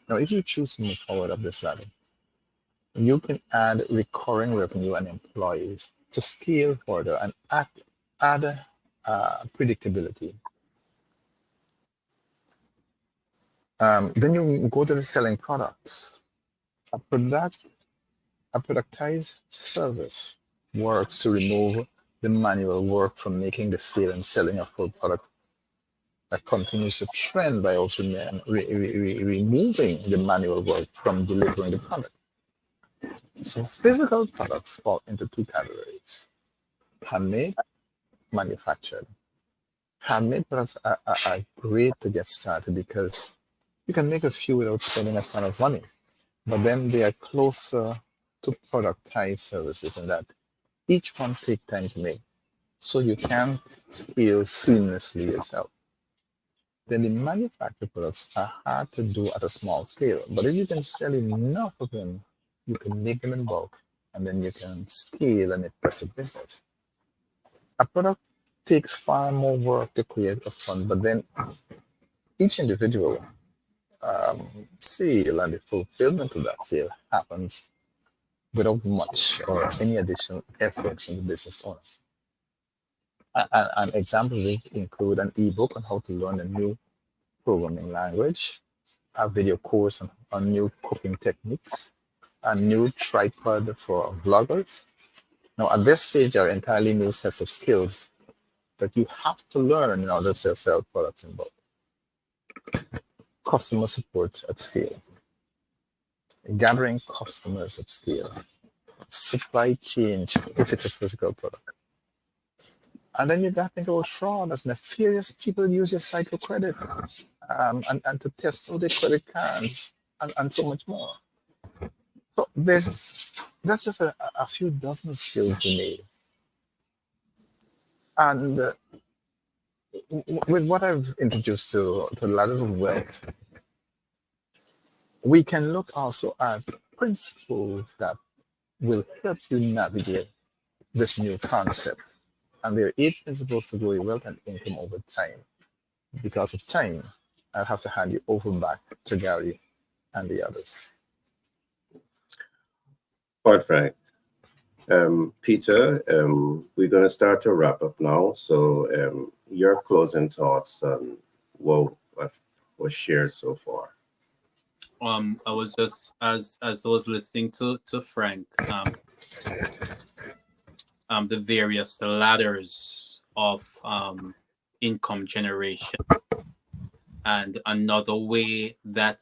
Now, if you choose to move forward up this ladder, you can add recurring revenue and employees to scale further and add predictability. Then you go to the selling products. A productized service works to remove the manual work from making the sale and selling a full product that continues to trend by also removing the manual work from delivering the product. So physical products fall into two categories: handmade, manufactured. Handmade products are great to get started because you can make a few without spending a ton of money, but then they are closer to productized services in that each one takes time to make, so you can't scale seamlessly yourself. Then the manufactured products are hard to do at a small scale, but if you can sell enough of them, you can make them in bulk, and then you can scale an impressive business. A product takes far more work to create upfront, but then each individual sale and the fulfillment of that sale happens without much or any additional effort from the business owner. And examples include an ebook on how to learn a new programming language, a video course on new cooking techniques, a new tripod for vloggers. Now, at this stage, there are entirely new sets of skills that you have to learn in order to sell products in bulk. Customer support at scale, gathering customers at scale, supply chain if it's a physical product. And then you got to think about fraud, as nefarious people use your site for credit and to test out their credit cards and so much more. So that's just a few dozen skills you need. And with what I've introduced to the ladders of wealth, we can look also at principles that will help you navigate this new concept. And there are 8 principles to grow your wealth and income over time. Because of time, I'll have to hand you over back to Gary and the others. Quite right. Peter, we're going to start to wrap up now. So your closing thoughts on what was shared so far. I was just as I was listening to Frank, the various ladders of income generation, and another way that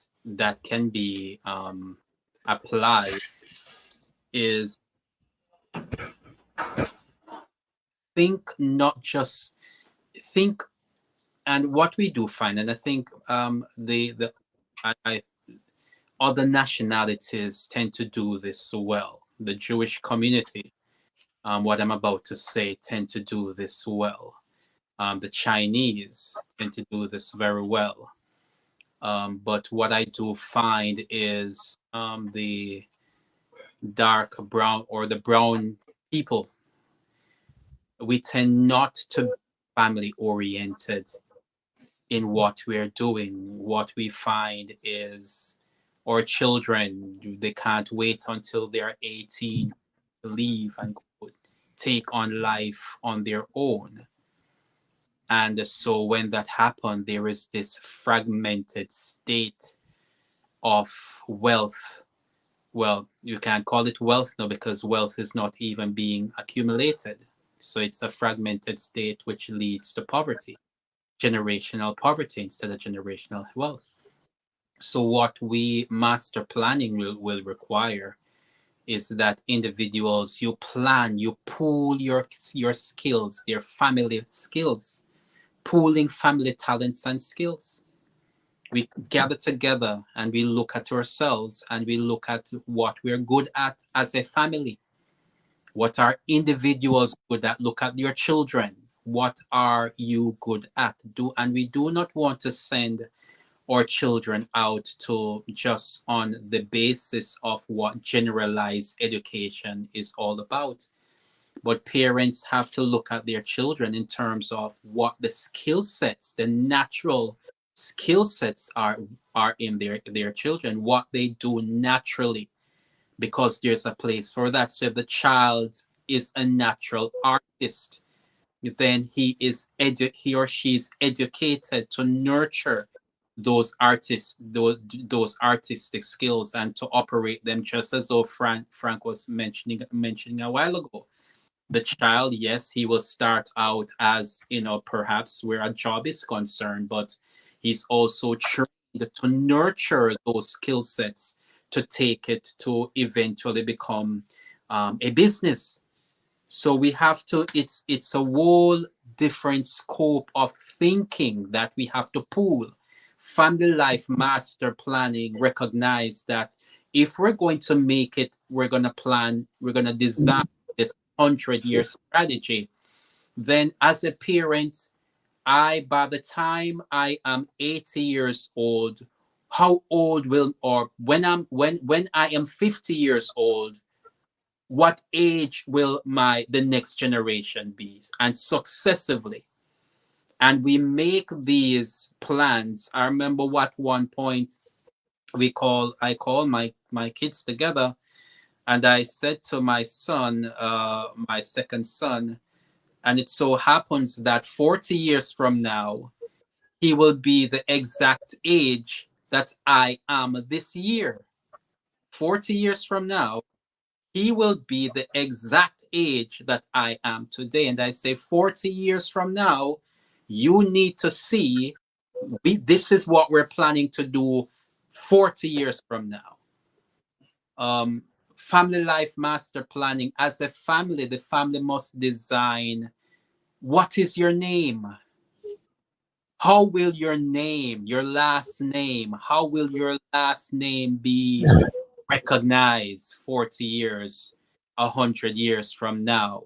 can be applied is think, not just think. And what we do find, and I think other nationalities tend to do this well. The Jewish community, what I'm about to say, tend to do this well. The Chinese tend to do this very well. But what I do find is the dark brown or the brown people, we tend not to be family oriented in what we're doing. What we find is our children, they can't wait until they're 18 to leave and go take on life on their own. And so when that happens, there is this fragmented state of wealth. Well, you can't call it wealth now because wealth is not even being accumulated. So it's a fragmented state which leads to poverty, generational poverty instead of generational wealth. So what we master planning will require is that individuals, you plan, you pool your skills, their family skills, pooling family talents and skills. We gather together and we look at ourselves and we look at what we're good at as a family. What are individuals good at? Look at your children. What are you good at? And we do not want to send our children out to just on the basis of what generalized education is all about. But parents have to look at their children in terms of what the skill sets, the natural skill sets are in their children, what they do naturally, because there's a place for that. So if the child is a natural artist, then he or she is educated to nurture those artistic skills and to operate them, just as though Frank was mentioning a while ago. The child, yes, he will start out as, perhaps where a job is concerned, but he's also trained to nurture those skill sets to take it to eventually become a business. So we have to, it's a whole different scope of thinking that we have to pool. Family life master planning recognize that if we're going to make it, we're going to plan, we're going to design this 100-year strategy. Then as a parent, by the time I am 80 years old, how old will, or when I am 50 years old, what age will the next generation be, and successively. And we make these plans. I remember what one point I call my kids together, and I said to my son, my second son, and it so happens that 40 years from now, he will be the exact age that I am this year. 40 years from now, he will be the exact age that I am today. And I say 40 years from now, you need to see this is what we're planning to do 40 years from now. Family life master planning. As a family, the family must design, what is your name? How will your name, your last name, how will your last name be recognized 40 years, 100 years from now?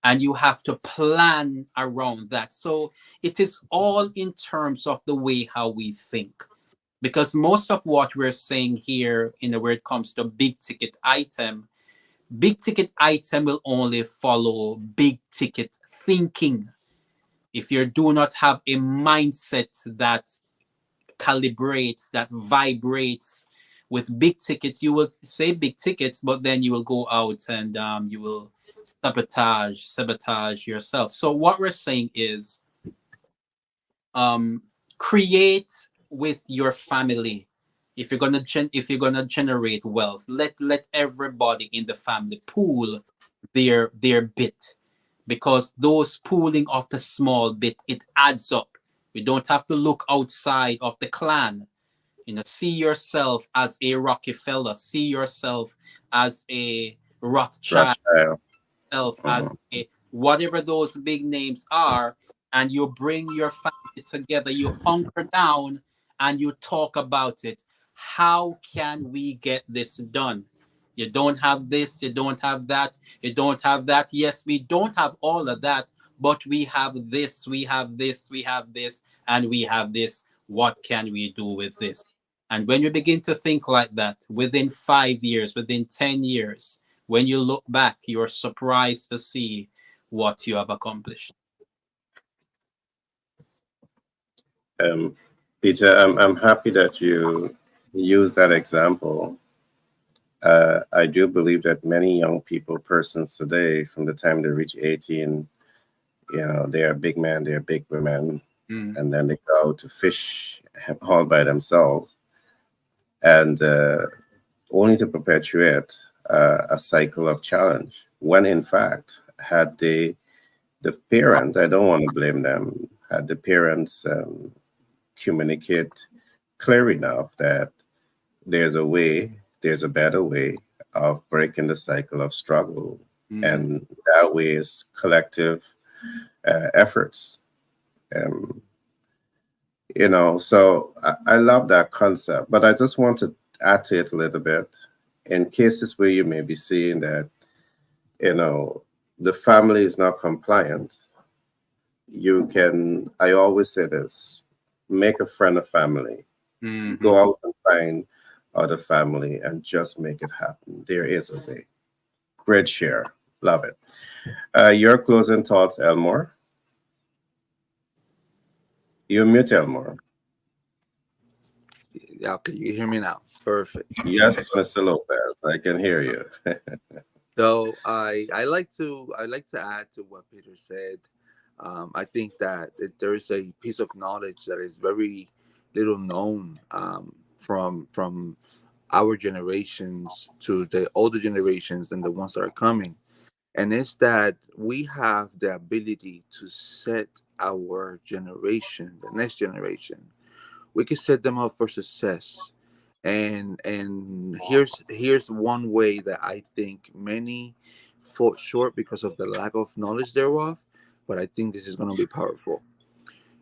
And you have to plan around that. So it is all in terms of the way how we think. Because most of what we're saying here in the where it comes to big ticket item will only follow big ticket thinking. If you do not have a mindset that calibrates, that vibrates with big tickets, you will say big tickets, but then you will go out and you will sabotage yourself. So what we're saying is, create with your family. If you're gonna generate wealth, let everybody in the family pool their bit, because those pooling of the small bit, it adds up. You don't have to look outside of the clan. See yourself as a Rockefeller, see yourself as a Rothschild, Rothschild. as Mhm. a whatever those big names are, and you bring your family together, you hunker down and you talk about it. How can we get this done? You don't have this, you don't have that, you don't have that. Yes, we don't have all of that, but we have this, we have this, we have this, and we have this. What can we do with this? And when you begin to think like that, within 5 years, within 10 years, when you look back, you're surprised to see what you have accomplished. Um, Peter, I'm happy that you use that example. I do believe that many young people, persons today, from the time they reach 18, they are big men, they are big women, and then they go out to fish all by themselves, and only to perpetuate a cycle of challenge. When in fact, had the parent, I don't want to blame them, had the parents communicate clear enough that there's a way, there's a better way of breaking the cycle of struggle. And that way is collective efforts. Um, so I love that concept, but I just want to add to it a little bit. In cases where you may be seeing that, the family is not compliant, I always say this, make a friend of family. Go out and find other family and just make it happen. There is a way. Great share. Love it. Your closing thoughts, Elmore? You mute, Elmore. Yeah, okay, you hear me now. Perfect. Yes, Mr. Lopez, I can hear you. So I like to add to what Peter said. I think that there is a piece of knowledge that is very little known, from our generations to the older generations and the ones that are coming, and it's that we have the ability to set our generation, the next generation, we can set them up for success. And here's one way that I think many fall short because of the lack of knowledge thereof, but I think this is going to be powerful.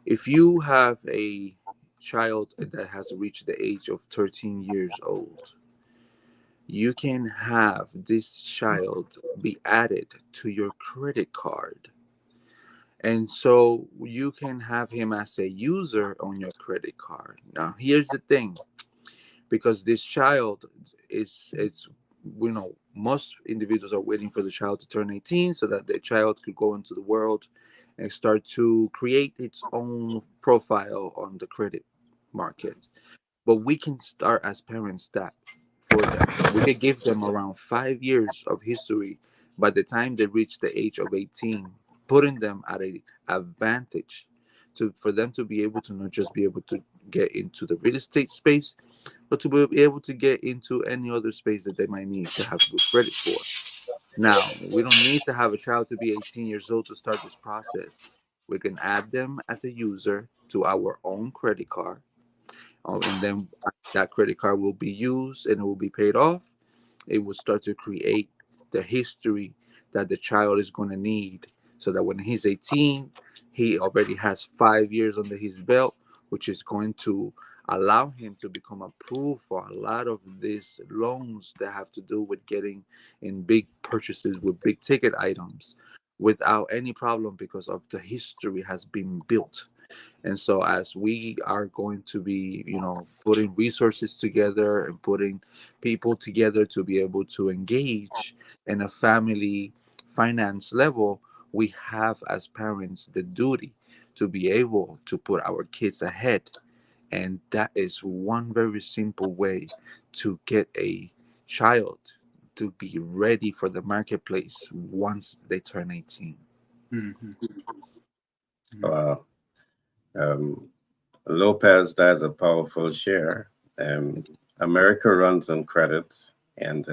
If you have a child that has reached the age of 13 years old, you can have this child be added to your credit card, and so you can have him as a user on your credit card. Now here's the thing, because this child is it's most individuals are waiting for the child to turn 18 so that the child could go into the world and start to create its own profile on the credit market. But we can start as parents that for them. We could give them around 5 years of history by the time they reach the age of 18, putting them at a advantage for them to be able to not just be able to get into the real estate space, but to be able to get into any other space that they might need to have good credit for. Now, we don't need to have a child to be 18 years old to start this process. We can add them as a user to our own credit card, and then that credit card will be used and it will be paid off. It will start to create the history that the child is going to need, so that when he's 18, he already has 5 years under his belt, which is going to allow him to become approved for a lot of these loans that have to do with getting in big purchases with big ticket items without any problem, because of the history has been built. And so, as we are going to be, putting resources together and putting people together to be able to engage in a family finance level, we have as parents the duty to be able to put our kids ahead. And that is one very simple way to get a child to be ready for the marketplace once they turn 18. Mhm. Wow. Um, Lopez, that's a powerful share. Um, America runs on credit, and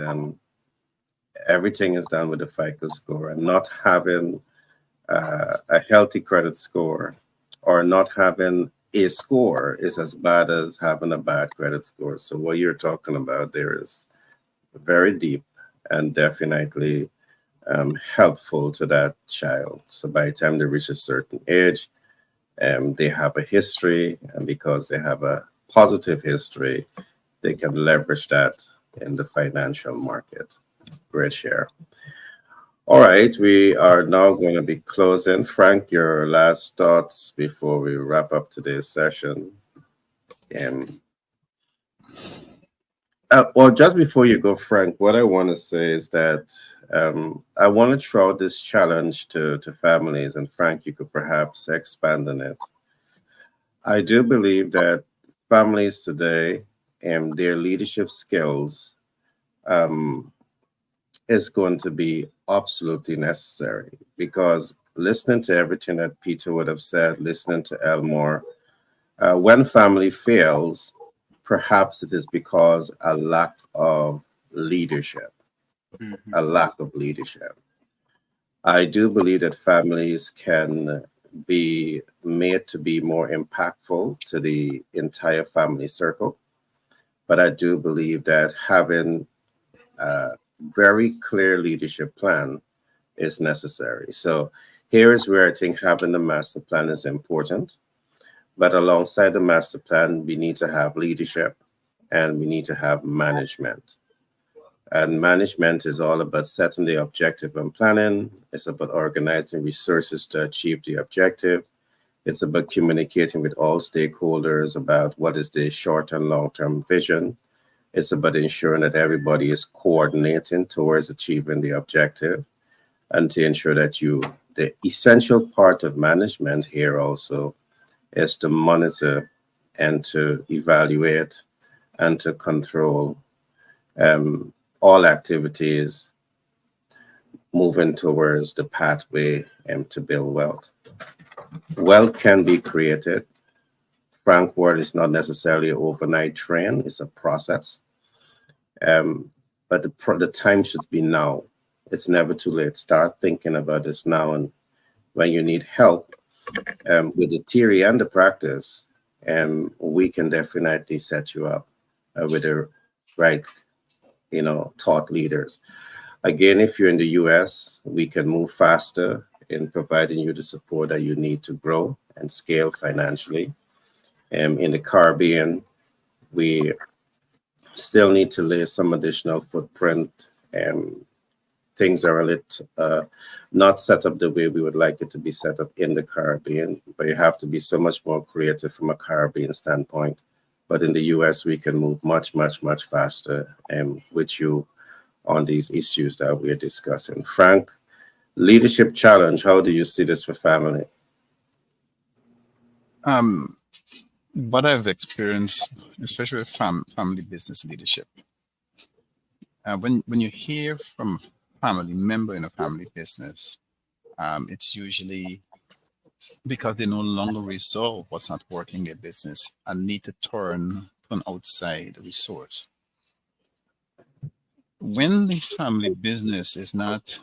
everything is done with the FICO score. And not having a healthy credit score or not having a score is as bad as having a bad credit score. So what you're talking about there is very deep and definitely helpful to that child. So by the time they reach a certain age, they have a history, and because they have a positive history, they can leverage that in the financial market. Great share. All right, we are now going to be closing. Frank, your last thoughts before we wrap up today's session. Um, well, just before you go, Frank, what I want to say is that I want to throw this challenge to families, and Frank, you could perhaps expand on it. I do believe that families today and their leadership skills um, is going to be absolutely necessary, because listening to everything that Peter would have said, listening to Elmore, when family fails, perhaps it is because a lack of leadership, Mhm. a lack of leadership. I do believe that families can be made to be more impactful to the entire family circle. But I do believe that having a very clear leadership plan is necessary. So here is where I think having the master plan is important. But alongside the master plan, we need to have leadership and we need to have management. And management is all about setting the objective and planning. It's about organizing resources to achieve the objective. It's about communicating with all stakeholders about what is the short and long term vision. It's about ensuring that everybody is coordinating towards achieving the objective, and to ensure that the essential part of management here also is to monitor and to evaluate and to control um, all activities moving towards the pathway to build wealth. Wealth can be created. Frank word is not necessarily an overnight trend, it's a process. Um, but the time should be now. It's never too late. Start thinking about this now. And when you need help with the theory and the practice, we can definitely set you up with the right, thought leaders. Again, if you're in the US, we can move faster in providing you the support that you need to grow and scale financially. In the Caribbean, we still need to lay some additional footprint. Things are a little not set up the way we would like it to be set up in the Caribbean, but you have to be so much more creative from a Caribbean standpoint. But in the US, we can move much, much, much faster with you on these issues that we're discussing. Frank, leadership challenge, how do you see this for family? What I've experienced, especially with family business leadership, when you hear from a family member in a family business, it's usually because they no longer resolve what's not working in their business and need to turn to an outside resource. When the family business is not,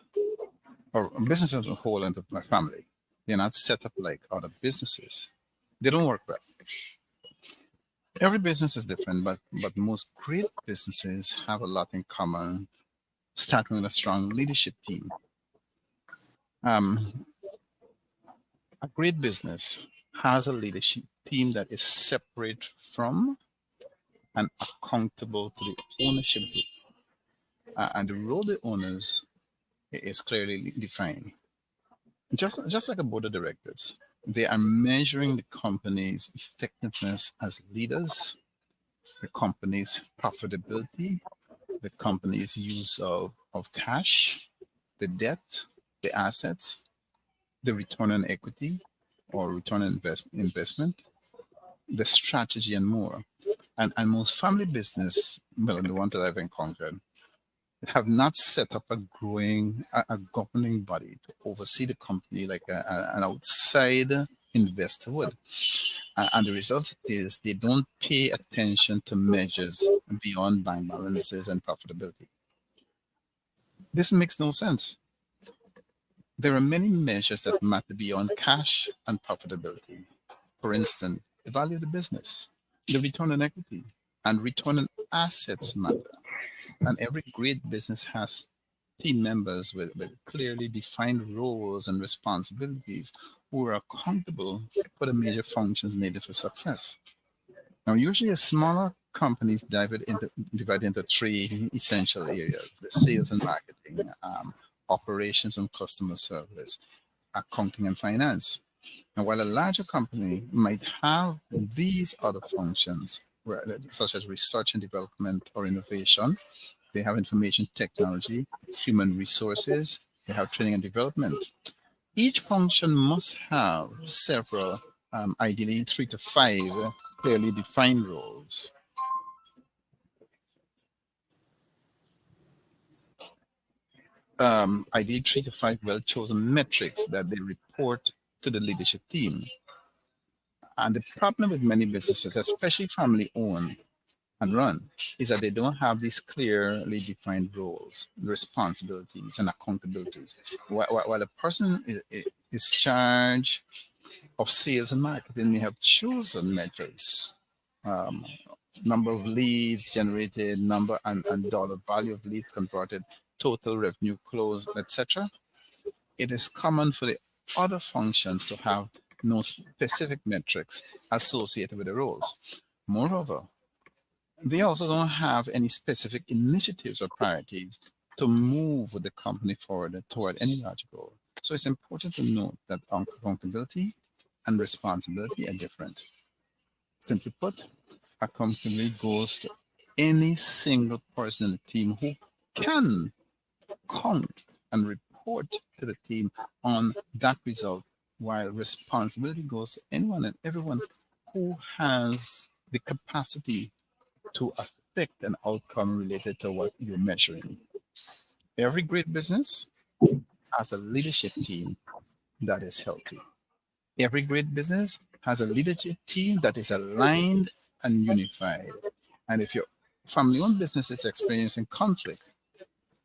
or business as a whole and my family, they're not set up like other businesses, they don't work well. Every business is different, but most great businesses have a lot in common, starting with a strong leadership team. Um, a great business has a leadership team that is separate from and accountable to the ownership group. And the role of the owners is clearly defined. Just like a board of directors, they are measuring the company's effectiveness as leaders, the company's profitability, the company's use of cash, the debt, the assets, the return on equity or return on investment, the strategy, and more. And most family business, well, the ones that I've encountered, have not set up a governing body to oversee the company like an outside investor would. And the result is they don't pay attention to measures beyond bank balances and profitability. This makes no sense. There are many measures that matter beyond cash and profitability. For instance, the value of the business, the return on equity, and return on assets matter. And every great business has team members with clearly defined roles and responsibilities who are accountable for the major functions needed for success. Now, usually a smaller companies divide into three essential areas: the sales and marketing, operations and customer service, accounting and finance. And while a larger company might have these other functions, such as research and development or innovation, they have information technology, human resources, they have training and development. Each function must have several, ideally 3 to 5 clearly defined roles. Ideally 3 to 5 well-chosen metrics that they report to the leadership team. And the problem with many businesses, especially family-owned and run, is that they don't have these clearly defined roles, responsibilities, and accountabilities. While a person is charged of sales and marketing may have chosen metrics, number of leads generated, number and dollar value of leads converted, total revenue closed, etc. It is common for the other functions to have no specific metrics associated with the roles. Moreover, they also don't have any specific initiatives or priorities to move the company forward toward any large goal. So it's important to note that accountability and responsibility are different. Simply put, accountability goes to any single person in the team who can count and report to the team on that result, while responsibility goes to anyone and everyone who has the capacity to affect an outcome related to what you're measuring. Every great business has a leadership team that is healthy. Every great business has a leadership team that is aligned and unified. And if your family-owned business is experiencing conflict,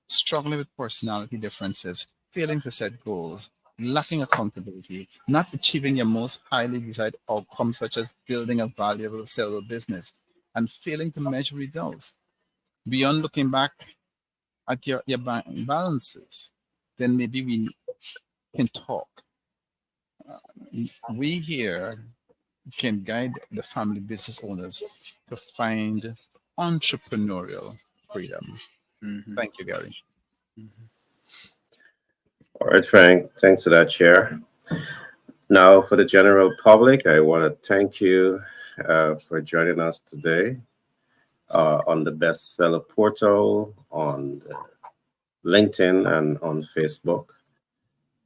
struggling with personality differences, failing to set goals, lacking accountability, not achieving your most highly desired outcomes, such as building a valuable, sellable business, and failing to measure results, beyond looking back at your bank balances, then maybe we can talk. We here can guide the family business owners to find entrepreneurial freedom. Thank you, Gary. All right, Frank. Thanks for that share. Now, for the general public, I want to thank you for joining us today on the bestseller portal, on LinkedIn, and on Facebook.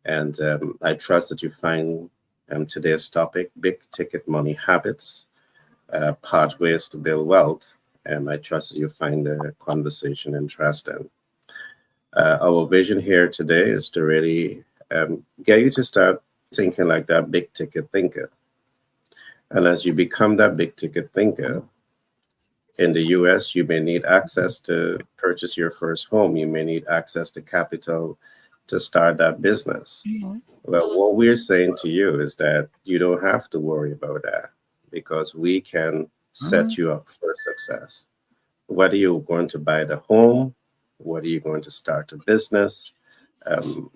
And I trust that you find today's topic, big ticket money habits, pathways to build wealth. And I trust that you find the conversation interesting. Our vision here today is to really get you to start thinking like that big ticket thinker. And as you become that big ticket thinker, in the US, you may need access to purchase your first home. You may need access to capital to start that business. Well, what we're saying to you is that you don't have to worry about that because we can set you up for success. Whether you're going to buy the home, whether you're going to start a business,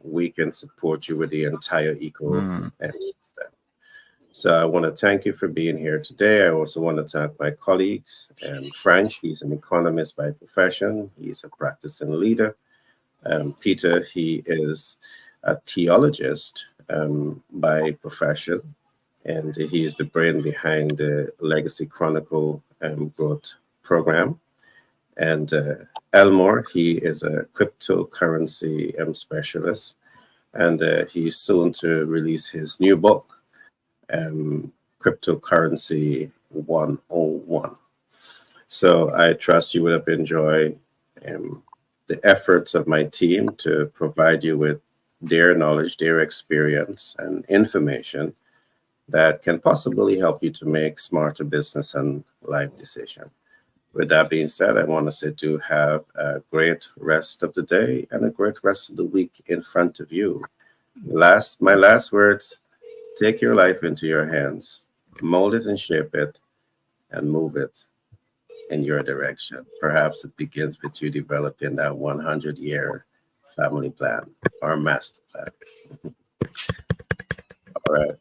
we can support you with the entire ecosystem. So I want to thank you for being here today. I also want to thank my colleagues. Frank, he's an economist by profession. He's a practicing leader. Peter, he is a theologist by profession, and he is the brain behind the Legacy Chronicle growth program. And Elmore, he is a cryptocurrency specialist, and he's soon to release his new book, Cryptocurrency 101. So I trust you would have enjoyed the efforts of my team to provide you with their knowledge, their experience, and information that can possibly help you to make smarter business and life decisions. With that being said, I want to say to have a great rest of the day and a great rest of the week in front of you. My last words, take your life into your hands, mold it and shape it, and move it in your direction. Perhaps it begins with you developing that 100-year family plan or master plan. All right.